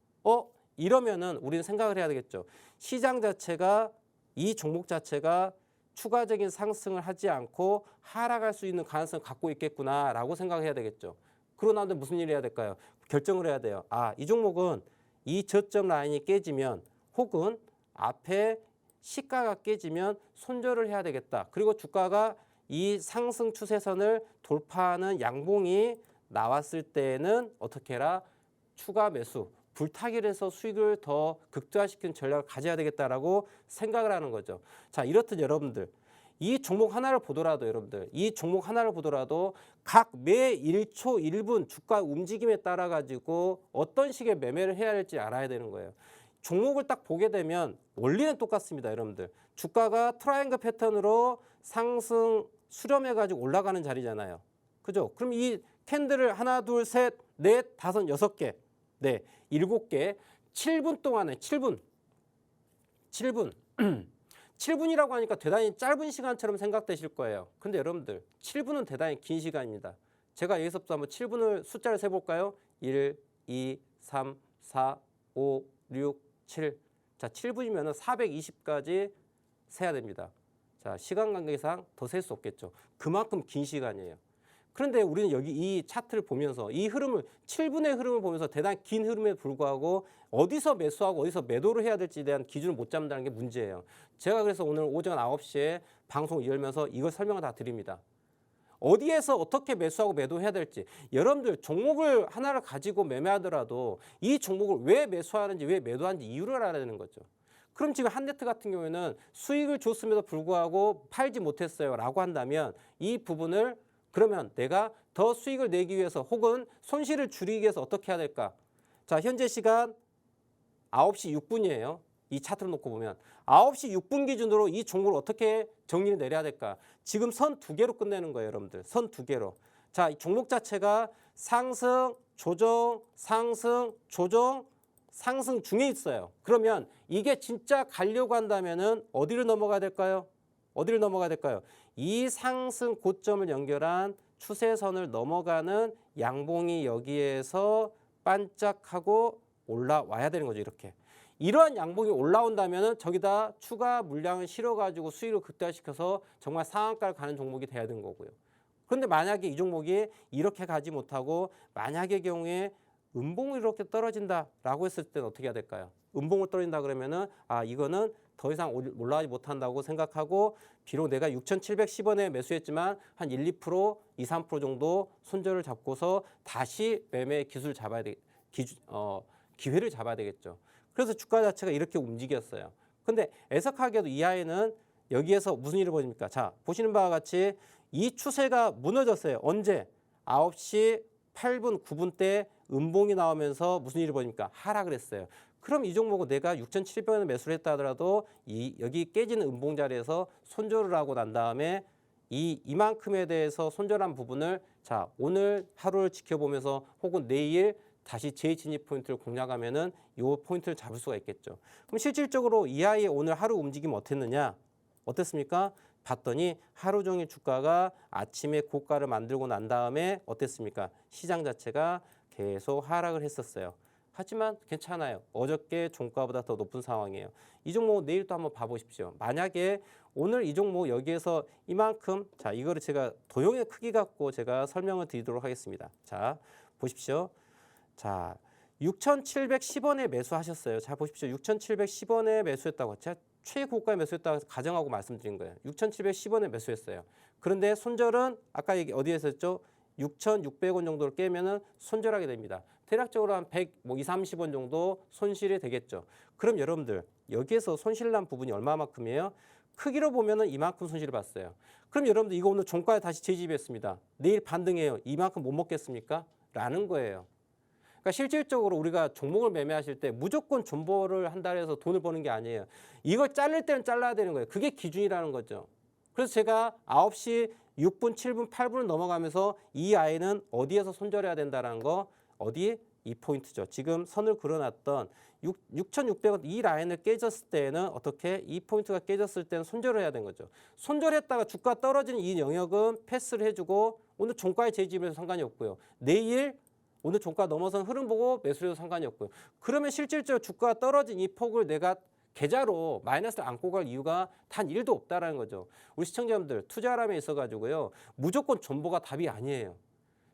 이러면은 우리는 생각을 해야 되겠죠. 시장 자체가 이 종목 자체가 추가적인 상승을 하지 않고 하락할 수 있는 가능성을 갖고 있겠구나라고 생각해야 되겠죠. 그러고 나면 무슨 일을 해야 될까요? 결정을 해야 돼요. 아, 이 종목은 이 저점 라인이 깨지면 혹은 앞에 시가가 깨지면 손절을 해야 되겠다. 그리고 주가가 이 상승 추세선을 돌파하는 양봉이 나왔을 때는 어떻게 해라? 추가 매수, 불타기를 해서 수익을 더 극대화시키는 전략을 가져야 되겠다라고 생각을 하는 거죠. 자, 이렇듯 여러분들 이 종목 하나를 보더라도 여러분들 이 종목 하나를 보더라도 각 매 1초 1분 주가 움직임에 따라 가지고 어떤 식의 매매를 해야 할지 알아야 되는 거예요. 종목을 딱 보게 되면 원리는 똑같습니다, 여러분들. 주가가 트라이앵글 패턴으로 상승 수렴해 가지고 올라가는 자리잖아요. 그죠? 그럼 이 캔들을 하나, 둘, 셋, 넷, 다섯, 6개, 네, 7개, 7분 동안에 7분 7분이라고 하니까 대단히 짧은 시간처럼 생각되실 거예요. 근데 여러분들 7분은 대단히 긴 시간입니다. 제가 여기서부터 한번 7분을 숫자를 세볼까요? 1, 2, 3, 4, 5, 6, 7. 자, 7분이면 420까지 세야 됩니다. 자, 시간 관계상 더 셀 수 없겠죠. 그만큼 긴 시간이에요. 그런데 우리는 여기 이 차트를 보면서 이 흐름을 7분의 흐름을 보면서 대단히 긴 흐름에 불구하고 어디서 매수하고 어디서 매도를 해야 될지에 대한 기준을 못 잡는다는 게 문제예요. 제가 그래서 오늘 오전 9시에 방송 열면서 이걸 설명을 다 드립니다. 어디에서 어떻게 매수하고 매도해야 될지. 여러분들 종목을 하나를 가지고 매매하더라도 이 종목을 왜 매수하는지 왜 매도하는지 이유를 알아야 되는 거죠. 그럼 지금 한네트 같은 경우에는 수익을 줬음에도 불구하고 팔지 못했어요 라고 한다면 이 부분을 그러면 내가 더 수익을 내기 위해서 혹은 손실을 줄이기 위해서 어떻게 해야 될까? 자, 현재 시간 9시 6분이에요. 이 차트를 놓고 보면 9시 6분 기준으로 이 종목을 어떻게 정리를 내려야 될까? 지금 선 2개로 끝내는 거예요, 여러분들. 선 2개로. 자, 이 종목 자체가 상승, 조정, 상승, 조정, 상승 중에 있어요. 그러면 이게 진짜 가려고 한다면은 어디를 넘어가야 될까요? 어디를 넘어가야 될까요? 이 상승 고점을 연결한 추세선을 넘어가는 양봉이 여기에서 반짝하고 올라와야 되는 거죠. 이렇게. 이러한 양봉이 올라온다면 저기다 추가 물량을 실어가지고 수익을 극대화시켜서 정말 상한가를 가는 종목이 돼야 되는 거고요. 그런데 만약에 이 종목이 이렇게 가지 못하고 만약의 경우에 음봉이 이렇게 떨어진다라고 했을 때는 어떻게 해야 될까요? 음봉을 떨어진다 그러면은 이거는 더 이상 올라가지 못한다고 생각하고 비록 내가 6,710원에 매수했지만 한 1, 2%, 2, 3% 정도 손절을 잡고서 다시 매매 기술을 잡아야 기회를 잡아야 되겠죠. 그래서 주가 자체가 이렇게 움직였어요. 근데 애석하게도 이하에는 여기에서 무슨 일을 벌입니까? 자, 보시는 바와 같이 이 추세가 무너졌어요. 언제? 9시 8분, 9분 때 음봉이 나오면서 무슨 일을 벌입니까? 하락을 했어요. 그럼 이 종목은 내가 6,700원에 매수를 했다 하더라도 여기 깨지는 음봉 자리에서 손절을 하고 난 다음에 이만큼에 대해서 손절한 부분을 자, 오늘 하루를 지켜보면서 혹은 내일 다시 재진입 포인트를 공략하면은 이 포인트를 잡을 수가 있겠죠. 그럼 실질적으로 이하의 오늘 하루 움직임 어땠느냐? 어땠습니까? 봤더니 하루 종일 주가가 아침에 고가를 만들고 난 다음에 어땠습니까? 시장 자체가 계속 하락을 했었어요. 하지만 괜찮아요. 어저께 종가보다 더 높은 상황이에요. 이 종목 내일 또 한번 봐보십시오. 만약에 오늘 이 종목 여기에서 이만큼, 자, 이거를 제가 도형의 크기 갖고 제가 설명을 드리도록 하겠습니다. 자, 보십시오. 자, 6,710원에 매수하셨어요. 자, 보십시오. 6,710원에 매수했다고. 제가 최고가에 매수했다고 가정하고 말씀드린 거예요. 6,710원에 매수했어요. 그런데 손절은 아까 어디에서 했죠? 6,600원 정도를 깨면은 손절하게 됩니다. 대략적으로 한 100, 뭐 2, 30원 정도 손실이 되겠죠. 그럼 여러분들 여기에서 손실난 부분이 얼마만큼이에요? 크기로 보면은 이만큼 손실을 봤어요. 그럼 여러분들 이거 오늘 종가에 다시 재집했습니다. 내일 반등해요. 이만큼 못 먹겠습니까? 라는 거예요. 그러니까 실질적으로 우리가 종목을 매매하실 때 무조건 존버를 한다 해서 돈을 버는 게 아니에요. 이걸 자를 때는 잘라야 되는 거예요. 그게 기준이라는 거죠. 그래서 제가 9시 6분, 7분, 8분을 넘어가면서 이 아이는 어디에서 손절해야 된다는 거, 어디? 이 포인트죠. 지금 선을 그려놨던 6,600원 이 라인을 깨졌을 때는 어떻게? 이 포인트가 깨졌을 때는 손절을 해야 되는 거죠. 손절했다가 주가 떨어지는 이 영역은 패스를 해주고 오늘 종가에 재집해서 상관이 없고요. 내일 오늘 종가 넘어선 흐름 보고 매수를 해도 상관이 없고요. 그러면 실질적으로 주가가 떨어진 이 폭을 내가 계좌로 마이너스를 안고 갈 이유가 단 1도 없다라는 거죠. 우리 시청자분들 투자람에 있어가지고요. 무조건 존버가 답이 아니에요.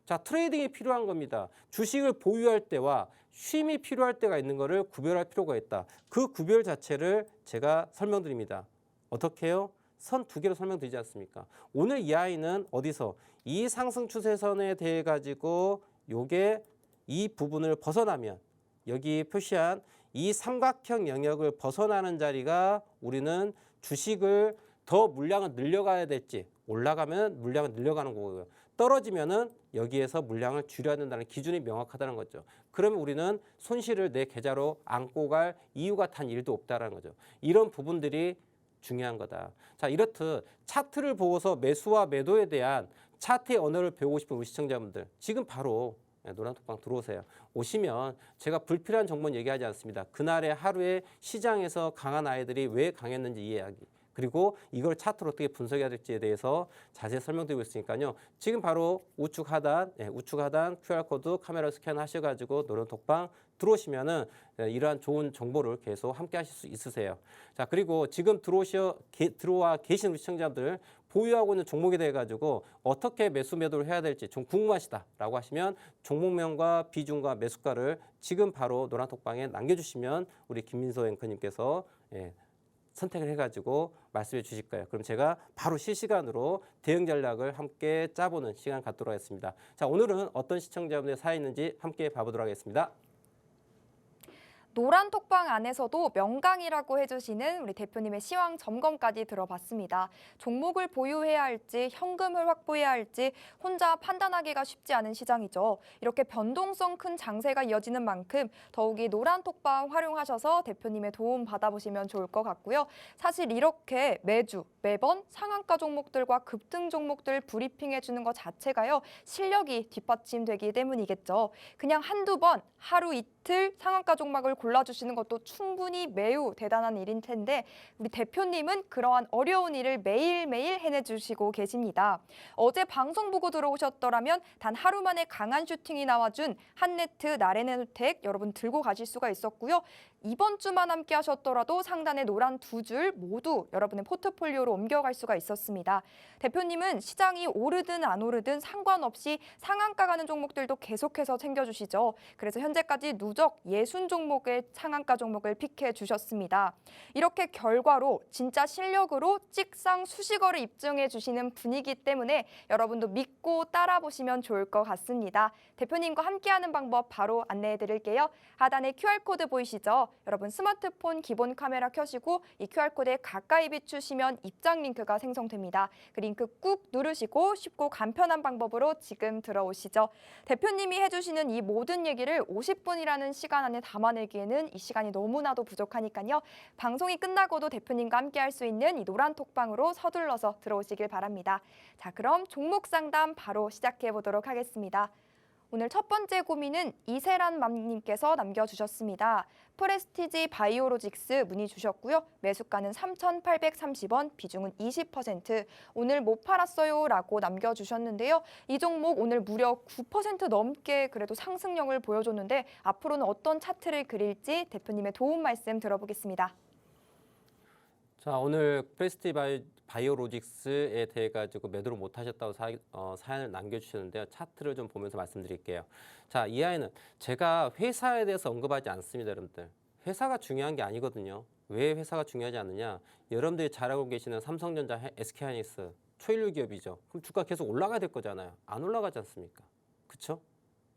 자, 트레이딩이 필요한 겁니다. 주식을 보유할 때와 쉼이 필요할 때가 있는 거를 구별할 필요가 있다. 그 구별 자체를 제가 설명드립니다. 어떻게 해요? 선 두 개로 설명드리지 않습니까? 오늘 이 아이는 어디서 이 상승 추세선에 대해 가지고 요게 이 부분을 벗어나면 여기 표시한 이 삼각형 영역을 벗어나는 자리가 우리는 주식을 더 물량을 늘려가야 될지 올라가면 물량을 늘려가는 거고요. 떨어지면은 여기에서 물량을 줄여야 된다는 기준이 명확하다는 거죠. 그러면 우리는 손실을 내 계좌로 안고 갈 이유가 단 1도 없다는 거죠. 이런 부분들이 중요한 거다. 자, 이렇듯 차트를 보고서 매수와 매도에 대한 차트의 언어를 배우고 싶은 우리 시청자분들 지금 바로 노란톡방 들어오세요. 오시면 제가 불필요한 정보는 얘기하지 않습니다. 그날의 하루에 시장에서 강한 아이들이 왜 강했는지 이야기. 그리고 이걸 차트로 어떻게 분석해야 될지에 대해서 자세히 설명드리고 있으니까요. 지금 바로 우측 하단 QR코드 카메라 스캔하셔가지고 노란톡방 들어오시면은 이러한 좋은 정보를 계속 함께 하실 수 있으세요. 자, 그리고 지금 들어와 계신 우리 시청자들 보유하고 있는 종목에 대해 가지고 어떻게 매수 매도를 해야 될지 좀 궁금하시다라고 하시면 종목명과 비중과 매수가를 지금 바로 노란톡방에 남겨주시면 우리 김민서 앵커님께서 선택을 해가지고 말씀해 주실 거예요. 그럼 제가 바로 실시간으로 대응 전략을 함께 짜보는 시간 갖도록 하겠습니다. 자, 오늘은 어떤 시청자분의 사연이 있는지 함께 봐보도록 하겠습니다. 노란 톡방 안에서도 명강이라고 해주시는 우리 대표님의 시황 점검까지 들어봤습니다. 종목을 보유해야 할지 현금을 확보해야 할지 혼자 판단하기가 쉽지 않은 시장이죠. 이렇게 변동성 큰 장세가 이어지는 만큼 더욱이 노란 톡방 활용하셔서 대표님의 도움 받아보시면 좋을 것 같고요. 사실 이렇게 매번 상한가 종목들과 급등 종목들 브리핑해주는 것 자체가요. 실력이 뒷받침되기 때문이겠죠. 그냥 한두 번 하루 이틀 상한가 종목을 골라주시는 것도 충분히 매우 대단한 일인 텐데 우리 대표님은 그러한 어려운 일을 매일매일 해내주시고 계십니다. 어제 방송 보고 들어오셨더라면 단 하루 만에 강한 슈팅이 나와준 한네트 나레네노텍 여러분 들고 가실 수가 있었고요. 이번 주만 함께 하셨더라도 상단의 노란 두 줄 모두 여러분의 포트폴리오로 옮겨갈 수가 있었습니다. 대표님은 시장이 오르든 안 오르든 상관없이 상한가 가는 종목들도 계속해서 챙겨주시죠. 그래서 현재까지 누적 60종목의 상한가 종목을 픽해 주셨습니다. 이렇게 결과로 진짜 실력으로 찍상 수식어를 입증해 주시는 분이기 때문에 여러분도 믿고 따라 보시면 좋을 것 같습니다. 대표님과 함께하는 방법 바로 안내해 드릴게요. 하단에 QR코드 보이시죠? 여러분 스마트폰 기본 카메라 켜시고 이 QR코드에 가까이 비추시면 입장 링크가 생성됩니다. 그 링크 꾹 누르시고 쉽고 간편한 방법으로 지금 들어오시죠. 대표님이 해주시는 이 모든 얘기를 50분이라는 시간 안에 담아내기에는 이 시간이 너무나도 부족하니까요. 방송이 끝나고도 대표님과 함께할 수 있는 이 노란 톡방으로 서둘러서 들어오시길 바랍니다. 자, 그럼 종목 상담 바로 시작해 보도록 하겠습니다. 오늘 첫 번째 고민은 이세란 맘님께서 남겨주셨습니다. 프레스티지 바이오로직스 문의 주셨고요. 매수가는 3,830원, 비중은 20%. 오늘 못 팔았어요 라고 남겨주셨는데요. 이 종목 오늘 무려 9% 넘게 그래도 상승력을 보여줬는데 앞으로는 어떤 차트를 그릴지 대표님의 도움 말씀 들어보겠습니다. 자, 오늘 프레스티 바이오로직스에 대해 가지고 매도를 못 하셨다고 사연을 남겨주셨는데요. 차트를 좀 보면서 말씀드릴게요. 자, 이 아이는 제가 회사에 대해서 언급하지 않습니다, 여러분들. 회사가 중요한 게 아니거든요. 왜 회사가 중요하지 않느냐? 여러분들이 잘 알고 계시는 삼성전자, SK하이닉스, 초일류 기업이죠. 그럼 주가 계속 올라가야 될 거잖아요. 안 올라가지 않습니까? 그렇죠?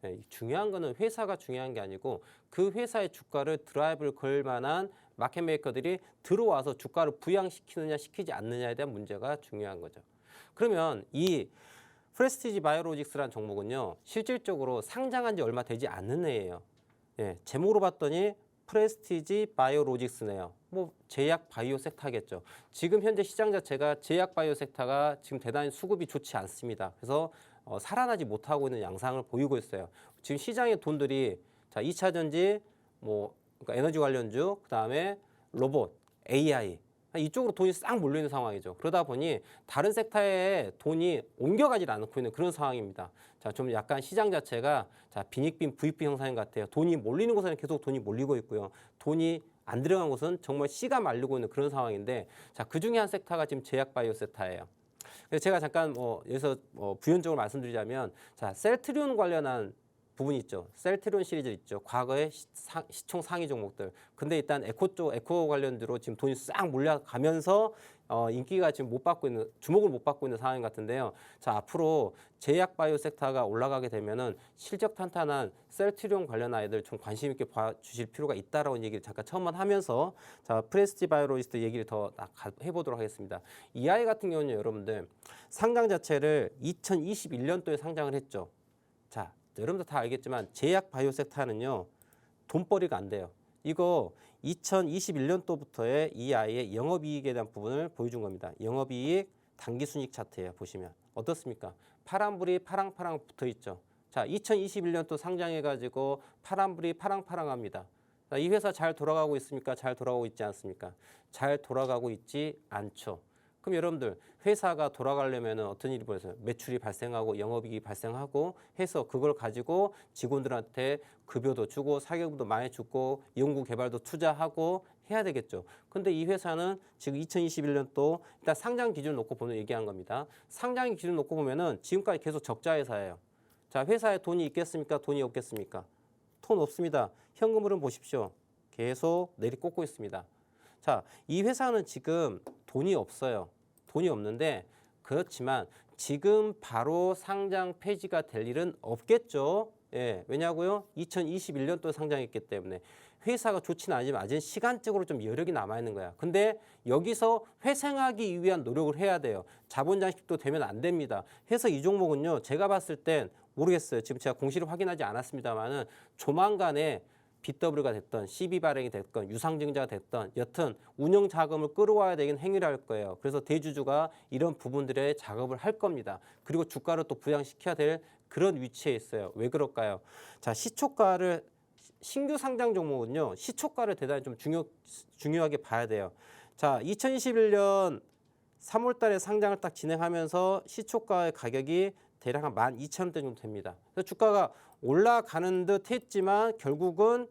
네, 중요한 거는 회사가 중요한 게 아니고 그 회사의 주가를 드라이브를 걸 만한 마켓 메이커들이 들어와서 주가를 부양시키느냐 시키지 않느냐에 대한 문제가 중요한 거죠. 그러면 이 프레스티지 바이오로직스라는 종목은요. 실질적으로 상장한 지 얼마 되지 않는 애예요. 예, 제목으로 봤더니 프레스티지 바이오로직스네요. 뭐 제약 바이오 섹터겠죠. 지금 현재 시장 자체가 제약 바이오 섹터가 지금 대단히 수급이 좋지 않습니다. 그래서 살아나지 못하고 있는 양상을 보이고 있어요. 지금 시장의 돈들이 자 2차 전지, 뭐 그러니까 에너지 관련주, 그다음에 로봇, AI 이쪽으로 돈이 싹 몰리는 상황이죠. 그러다 보니 다른 섹터에 돈이 옮겨가지 않고 있는 그런 상황입니다. 자, 좀 약간 시장 자체가 자 빈익빈 VP 형상 같아요. 돈이 몰리는 곳에는 계속 돈이 몰리고 있고요. 돈이 안 들어간 곳은 정말 씨가 마르고 있는 그런 상황인데 자, 그 중에 한 섹터가 지금 제약 바이오 섹터예요. 그래서 제가 잠깐 여기서 부연적으로 말씀드리자면 자, 셀트리온 관련한 부분이 있죠. 셀트리온 시리즈 있죠. 과거의 시총 상위 종목들. 근데 일단 에코 관련주로 지금 돈이 싹 몰려가면서 인기가 지금 주목을 못 받고 있는 상황 같은데요. 자, 앞으로 제약 바이오 섹터가 올라가게 되면은 실적 탄탄한 셀트리온 관련 아이들 좀 관심 있게 봐주실 필요가 있다라는 얘기를 잠깐 처음만 하면서 자, 프레스티 바이오로직스 얘기를 더 해보도록 하겠습니다. 이 아이 같은 경우는 여러분들 상장 자체를 2021년도에 상장을 했죠. 자, 여러분들 다 알겠지만 제약 바이오 섹터는요 돈벌이가 안 돼요. 이거 2021년도부터의 이 아이의 영업이익에 대한 부분을 보여준 겁니다. 영업이익 단기순이익 차트예요. 보시면 어떻습니까? 파란불이 파랑파랑 붙어 있죠. 자, 2021년도 상장해가지고 파란불이 파랑파랑합니다. 자, 이 회사 잘 돌아가고 있습니까? 잘 돌아가고 있지 않습니까? 잘 돌아가고 있지 않죠. 그럼 여러분들 회사가 돌아가려면 어떤 일이 벌어져요? 매출이 발생하고 영업이익이 발생하고 해서 그걸 가지고 직원들한테 급여도 주고 사교육도 많이 주고 연구개발도 투자하고 해야 되겠죠. 근데 이 회사는 지금 2021년도 일단 상장 기준 놓고 보면 얘기한 겁니다. 상장 기준 놓고 보면은 지금까지 계속 적자 회사예요. 자, 회사에 돈이 있겠습니까? 돈이 없겠습니까? 돈 없습니다. 현금 흐름 보십시오. 계속 내리꽂고 있습니다. 자, 이 회사는 지금 돈이 없어요. 돈이 없는데 그렇지만 지금 바로 상장 폐지가 될 일은 없겠죠. 예, 왜냐고요? 2021년도에 상장했기 때문에 회사가 좋지는 않지만 아직 시간적으로 좀 여력이 남아있는 거야. 근데 여기서 회생하기 위한 노력을 해야 돼요. 자본 장식도 되면 안 됩니다. 해서 이 종목은요. 제가 봤을 땐 모르겠어요. 지금 제가 공시를 확인하지 않았습니다만은 조만간에 BW가 됐던 CB 발행이 됐건 유상증자가 됐던 여튼 운영 자금을 끌어와야 되긴 행위를 할 거예요. 그래서 대주주가 이런 부분들의 작업을 할 겁니다. 그리고 주가를 또 부양시켜야 될 그런 위치에 있어요. 왜 그럴까요? 자, 시초가를 신규 상장 종목은요. 시초가를 대단히 좀 중요하게 봐야 돼요. 자, 2021년 3월 달에 상장을 딱 진행하면서 시초가의 가격이 대략 한 12,000원대 정도 됩니다. 그래서 주가가 올라가는 듯 했지만 결국은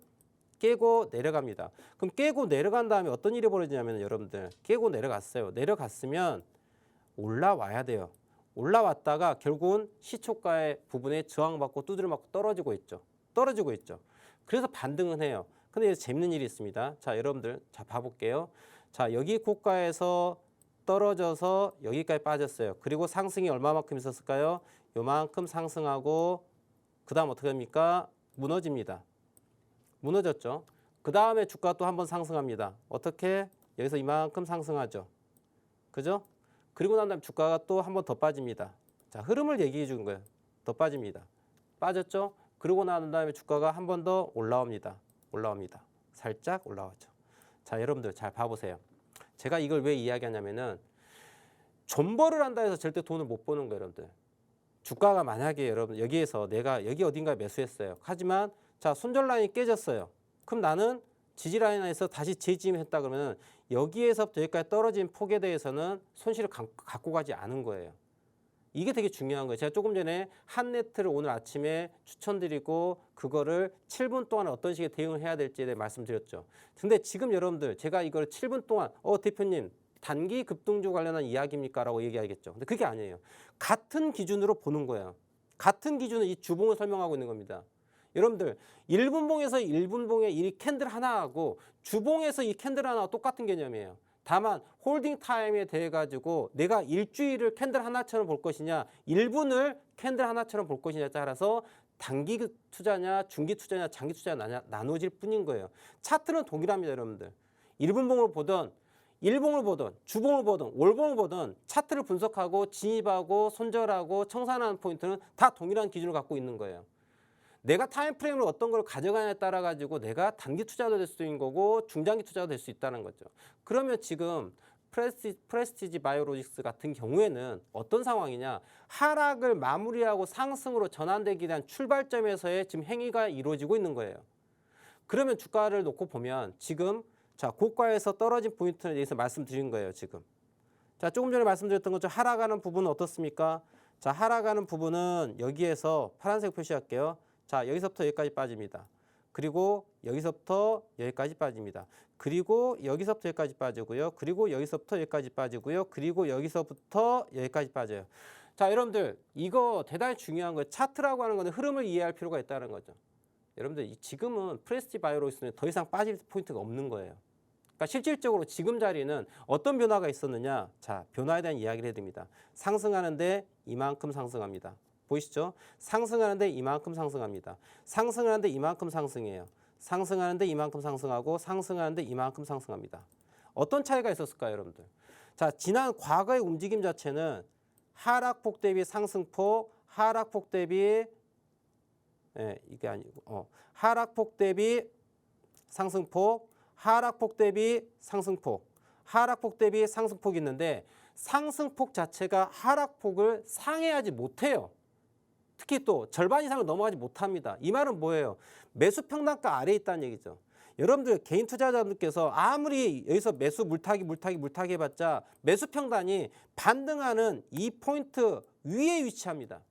깨고 내려갑니다. 그럼 깨고 내려간 다음에 어떤 일이 벌어지냐면 여러분들 깨고 내려갔어요. 내려갔으면 올라와야 돼요. 올라왔다가 결국은 시초가의 부분에 저항받고 두드려 맞고 떨어지고 있죠. 떨어지고 있죠. 그래서 반등은 해요. 근데 재밌는 일이 있습니다. 자, 여러분들 자 봐볼게요. 자, 여기 고가에서 떨어져서 여기까지 빠졌어요. 그리고 상승이 얼마만큼 있었을까요? 요만큼 상승하고 그 다음 어떻게 됩니까? 무너집니다. 무너졌죠. 그 다음에 주가 또 한번 상승합니다. 어떻게? 여기서 이만큼 상승하죠. 그죠? 그리고 난 다음에 주가가 또 한 번 더 빠집니다. 자, 흐름을 얘기해 주는 거예요. 더 빠집니다. 빠졌죠? 그리고 난 다음에 주가가 한 번 더 올라옵니다. 올라옵니다. 살짝 올라왔죠. 자, 여러분들 잘 봐보세요. 제가 이걸 왜 이야기하냐면은 존버를 한다 해서 절대 돈을 못 버는 거예요, 여러분들. 주가가 만약에 여러분 여기에서 내가 여기 어딘가에 매수했어요. 하지만 자 손절 라인이 깨졌어요. 그럼 나는 지지 라인에서 다시 재진입했다 그러면 여기에서부터 여기까지 떨어진 폭에 대해서는 손실을 갖고 가지 않은 거예요. 이게 되게 중요한 거예요. 제가 조금 전에 한네트를 오늘 아침에 추천드리고 그거를 7분 동안 어떤 식의 대응을 해야 될지에 대해 말씀드렸죠. 근데 지금 여러분들 제가 이걸 7분 동안 대표님 단기 급등주 관련한 이야기입니까? 라고 얘기하겠죠. 근데 그게 아니에요. 같은 기준으로 보는 거예요. 같은 기준으로 이 주봉을 설명하고 있는 겁니다. 여러분들 1분봉에서 1분봉의 이 캔들 하나하고 주봉에서 이 캔들 하나와 똑같은 개념이에요. 다만 홀딩 타임에 대해 가지고 내가 일주일을 캔들 하나처럼 볼 것이냐 1분을 캔들 하나처럼 볼 것이냐에 따라서 단기 투자냐 중기 투자냐 장기 투자냐 나눠질 뿐인 거예요. 차트는 동일합니다. 여러분들 1분봉을 보던 1봉을 보던 주봉을 보던 월봉을 보던 차트를 분석하고 진입하고 손절하고 청산하는 포인트는 다 동일한 기준을 갖고 있는 거예요. 내가 타임프레임을 어떤 걸 가져가냐에 따라 가지고 내가 단기 투자도 될 수 있는 거고 중장기 투자도 될 수 있다는 거죠. 그러면 지금 프레스티지 바이오로직스 같은 경우에는 어떤 상황이냐. 하락을 마무리하고 상승으로 전환되기 위한 출발점에서의 지금 행위가 이루어지고 있는 거예요. 그러면 주가를 놓고 보면 지금 자 고가에서 떨어진 포인트에 대해서 말씀드린 거예요. 지금. 자 조금 전에 말씀드렸던 것처럼 하락하는 부분은 어떻습니까? 자 하락하는 부분은 여기에서 파란색 표시할게요. 자 여기서부터 여기까지 빠집니다. 그리고 여기서부터 여기까지 빠집니다. 그리고 여기서부터 여기까지 빠지고요. 그리고 여기서부터 여기까지 빠지고요. 그리고 여기서부터 여기까지 빠져요. 자 여러분들 이거 대단히 중요한 거예요. 차트라고 하는 거는 흐름을 이해할 필요가 있다는 거죠. 여러분들 지금은 프레스티 바이오로직스는 더 이상 빠질 포인트가 없는 거예요. 그러니까 실질적으로 지금 자리는 어떤 변화가 있었느냐. 자 변화에 대한 이야기를 해드립니다. 상승하는데 이만큼 상승합니다. 보이시죠? 상승하는데 이만큼 상승합니다. 상승하는데 이만큼 상승해요. 상승하는데 이만큼 상승하고 상승하는데 이만큼 상승합니다. 어떤 차이가 있었을까요, 여러분들? 자, 지난 과거의 움직임 자체는 하락폭 대비 상승폭, 하락폭 대비 이게 아니고 하락폭 대비 상승폭, 하락폭 대비 상승폭, 하락폭 대비 상승폭이 있는데 상승폭 자체가 하락폭을 상회하지 못해요. 특히 또 절반 이상을 넘어가지 못합니다. 이 말은 뭐예요? 매수 평단가 아래에 있다는 얘기죠. 여러분들 개인 투자자분들께서 아무리 여기서 매수 물타기 해봤자 매수 평단이 반등하는 이 포인트 위에 위치합니다.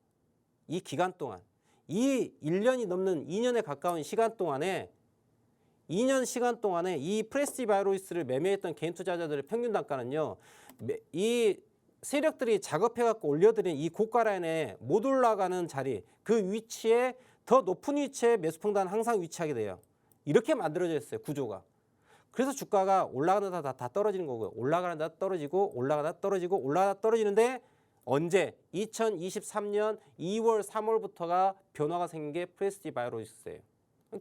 이 기간 동안. 이 1년이 넘는 2년에 가까운 시간 동안에 2년 시간 동안에 이 프레스티 바이오로직스를 매매했던 개인 투자자들의 평균 단가는요. 이 세력들이 작업해갖고 올려드린 이 고가 라인에 못 올라가는 자리 그 위치에 더 높은 위치에 매수평단 항상 위치하게 돼요. 이렇게 만들어져 있어요. 구조가. 그래서 주가가 올라가다 다 떨어지는 거고요. 올라가다 떨어지고 올라가다 떨어지고 올라가다 떨어지는데 언제? 2023년 2월 3월부터가 변화가 생긴 게 프레스티 바이오로직스예요.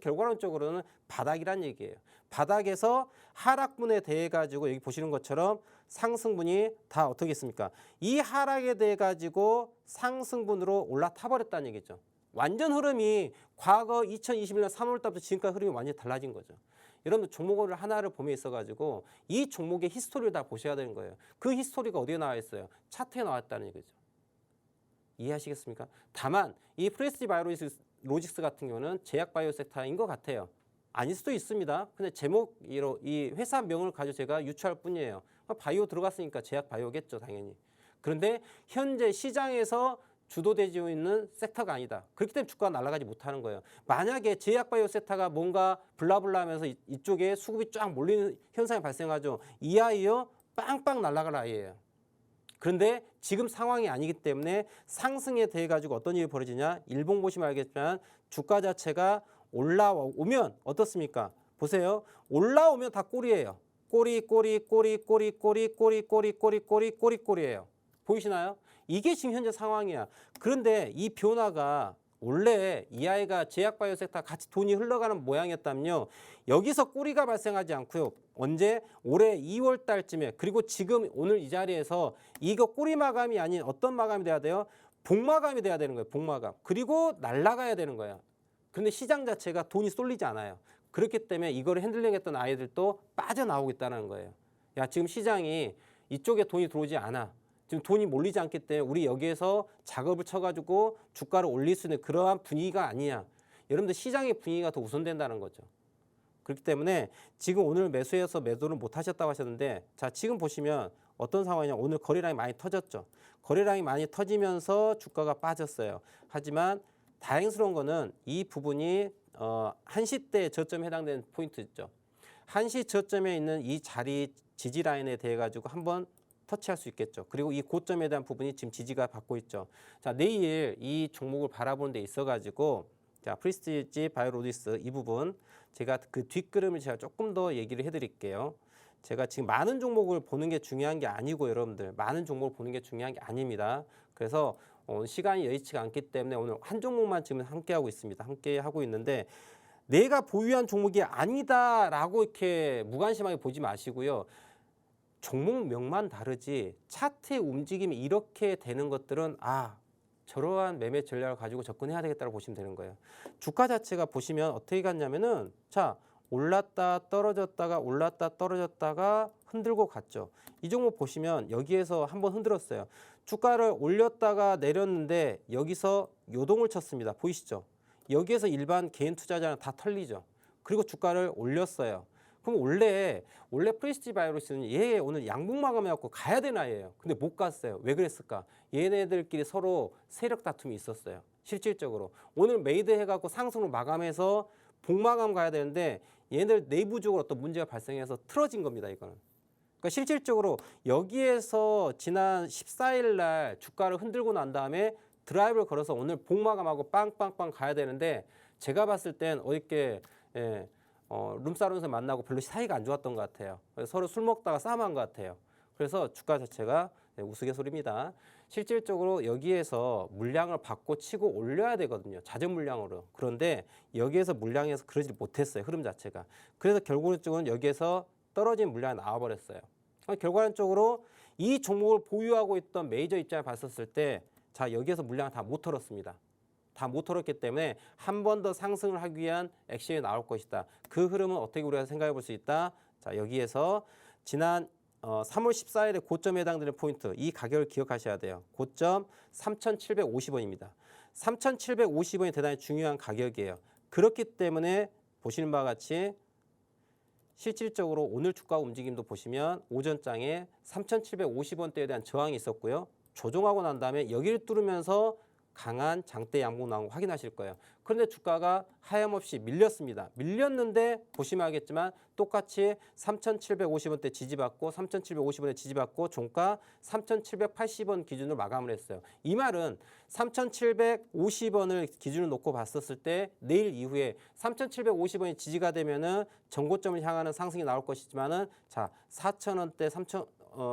결과론적으로는 바닥이란 얘기예요. 바닥에서 하락분에 대해 가지고 여기 보시는 것처럼 상승분이 다 어떻게 있습니까? 이 하락에 대해 가지고 상승분으로 올라타 버렸다는 얘기죠. 완전 흐름이 과거 2021년 3월 달부터 지금까지 흐름이 완전히 달라진 거죠. 여러분들 종목을 하나를 봄에 있어가지고 이 종목의 히스토리를 다 보셔야 되는 거예요. 그 히스토리가 어디에 나와 있어요? 차트에 나왔다는 얘기죠. 이해하시겠습니까? 다만 이 프레스티 바이오로직스 같은 경우는 제약 바이오 섹터인 것 같아요. 아닐 수도 있습니다. 근데 제목으로 이 회사명을 가지고 제가 유추할 뿐이에요. 바이오 들어갔으니까 제약 바이오겠죠, 당연히. 그런데 현재 시장에서 주도되고 있는 섹터가 아니다. 그렇기 때문에 주가가 날아가지 못하는 거예요. 만약에 제약 바이오 섹터가 뭔가 블라블라 하면서 이쪽에 수급이 쫙 몰리는 현상이 발생하죠. 이 아이요 빵빵 날아갈 아이예요. 그런데 지금 상황이 아니기 때문에 상승에 대해 가지고 어떤 일이 벌어지냐. 일봉 보시면 알겠지만 주가 자체가 올라오면 어떻습니까? 보세요. 올라오면 다 꼬리예요. 꼬리예요. 보이시나요? 이게 지금 현재 상황이야. 그런데 이 변화가 원래 이 아이가 제약바이오 섹터 같이 돈이 흘러가는 모양이었다면요. 여기서 꼬리가 발생하지 않고요. 언제? 올해 2월 달쯤에 그리고 지금 오늘 이 자리에서 이거 꼬리 마감이 아닌 어떤 마감이 돼야 돼요? 복마감이 돼야 되는 거예요. 복마감. 그리고 날아가야 되는 거예요. 그런데 시장 자체가 돈이 쏠리지 않아요. 그렇기 때문에 이거를 핸들링했던 아이들도 빠져나오고 있다는 거예요. 야 지금 시장이 이쪽에 돈이 들어오지 않아. 지금 돈이 몰리지 않기 때문에 우리 여기에서 작업을 쳐가지고 주가를 올릴 수 있는 그러한 분위기가 아니냐. 여러분들 시장의 분위기가 더 우선된다는 거죠. 그렇기 때문에 지금 오늘 매수해서 매도를 못 하셨다고 하셨는데 자 지금 보시면 어떤 상황이냐. 오늘 거래량이 많이 터졌죠. 거래량이 많이 터지면서 주가가 빠졌어요. 하지만 다행스러운 거는 이 부분이 1시 때 저점에 해당되는 포인트 있죠. 1시 저점에 있는 이 자리 지지 라인에 대해 가지고 한번 터치할 수 있겠죠. 그리고 이 고점에 대한 부분이 지금 지지가 받고 있죠. 자, 내일 이 종목을 바라보는 데 있어 가지고 자, 프리스티지 바이오로직스 이 부분 제가 그 뒷그림을 제가 조금 더 얘기를 해 드릴게요. 제가 지금 많은 종목을 보는 게 중요한 게 아니고 여러분들 많은 종목을 보는 게 중요한 게 아닙니다. 그래서 시간이 여의치가 않기 때문에 오늘 한 종목만 지금 함께 하고 있습니다. 함께 하고 있는데 내가 보유한 종목이 아니다라고 이렇게 무관심하게 보지 마시고요. 종목명만 다르지 차트의 움직임이 이렇게 되는 것들은 저러한 매매 전략을 가지고 접근해야 되겠다고 보시면 되는 거예요. 주가 자체가 보시면 어떻게 갔냐면은 자 올랐다 떨어졌다가 올랐다 떨어졌다가 흔들고 갔죠. 이 종목 보시면 여기에서 한번 흔들었어요. 주가를 올렸다가 내렸는데 여기서 요동을 쳤습니다. 보이시죠? 여기에서 일반 개인 투자자는 다 털리죠. 그리고 주가를 올렸어요. 그럼 원래 프리스티지 바이오로직스는 얘 오늘 양봉 마감해갖고 가야 되는 아이예요. 근데 못 갔어요. 왜 그랬을까? 얘네들끼리 서로 세력 다툼이 있었어요. 실질적으로 오늘 메이드 해갖고 상승으로 마감해서 복마감 가야 되는데 얘네들 내부적으로 어떤 문제가 발생해서 틀어진 겁니다. 이거는. 그러니까 실질적으로 여기에서 지난 14일 날 주가를 흔들고 난 다음에 드라이브를 걸어서 오늘 복마감하고 빵빵빵 가야 되는데 제가 봤을 땐 어저께 룸사롱에서 만나고 별로 사이가 안 좋았던 것 같아요. 그래서 서로 술 먹다가 싸움한 것 같아요. 그래서 주가 자체가 우스갯소리입니다. 실질적으로 여기에서 물량을 받고 치고 올려야 되거든요. 잦은 물량으로. 그런데 여기에서 물량에서 그러지 못했어요. 흐름 자체가. 그래서 결국은 여기에서 떨어진 물량이 나와버렸어요. 결과적으로 이 종목을 보유하고 있던 메이저 입장을 봤었을 때 자 여기에서 물량을 다 못 털었습니다. 다 못 털었기 때문에 한 번 더 상승을 하기 위한 액션이 나올 것이다. 그 흐름은 어떻게 우리가 생각해 볼 수 있다. 자 여기에서 지난 3월 14일에 고점에 해당되는 포인트 이 가격을 기억하셔야 돼요. 고점 3,750원입니다. 3,750원이 대단히 중요한 가격이에요. 그렇기 때문에 보시는 바와 같이 실질적으로 오늘 주가 움직임도 보시면 오전장에 3,750원대에 대한 저항이 있었고요. 조정하고 난 다음에 여기를 뚫으면서 강한 장대 양봉 나온 거 확인하실 거예요. 그런데 주가가 하염없이 밀렸습니다. 밀렸는데 보시면 알겠지만 똑같이 3,750원대 지지받고 3,750원에 지지받고 종가 3,780원 기준으로 마감을 했어요. 이 말은 3,750원을 기준으로 놓고 봤었을 때 내일 이후에 3,750원이 지지가 되면은 전고점을 향하는 상승이 나올 것이지만은 자 4,000원대 3,000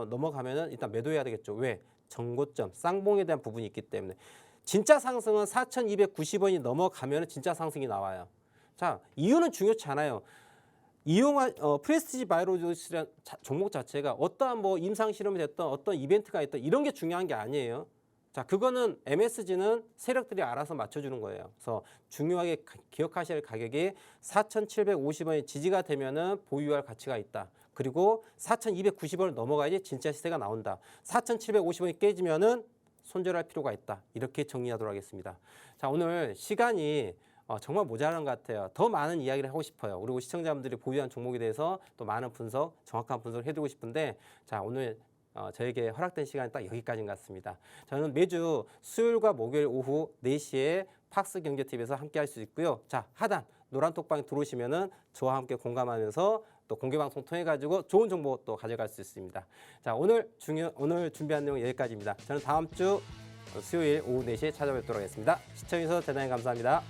넘어가면은 일단 매도해야 되겠죠. 왜? 전고점 쌍봉에 대한 부분이 있기 때문에. 진짜 상승은 4,290원이 넘어가면 진짜 상승이 나와요. 자, 이유는 중요치 않아요. 프레스티지 바이오로직스라는 종목 자체가 어떠한 뭐 임상 실험이 됐던 어떤 이벤트가 있던 이런 게 중요한 게 아니에요. 자, 그거는 MSG는 세력들이 알아서 맞춰주는 거예요. 그래서 중요하게 기억하셔야 할 가격이 4,750원이 지지가 되면은 보유할 가치가 있다. 그리고 4,290원을 넘어가야지 진짜 시세가 나온다. 4,750원이 깨지면은 손절할 필요가 있다. 이렇게 정리하도록 하겠습니다. 자, 오늘 시간이 정말 모자란 것 같아요. 더 많은 이야기를 하고 싶어요. 그리고 시청자분들이 보유한 종목에 대해서 또 많은 분석, 정확한 분석을 해드리고 싶은데 자, 오늘 저에게 허락된 시간이 딱 여기까지인 것 같습니다. 저는 매주 수요일과 목요일 오후 4시에 팍스경제TV에서 함께 할 수 있고요. 자, 하단 노란 톡방에 들어오시면은 저와 함께 공감하면서 또 공개방송 통해 가지고 좋은 정보 또 가져갈 수 있습니다. 자, 오늘 준비한 내용 여기까지입니다. 저는 다음 주 수요일 오후 4시에 찾아뵙도록 하겠습니다. 시청해주셔서 대단히 감사합니다.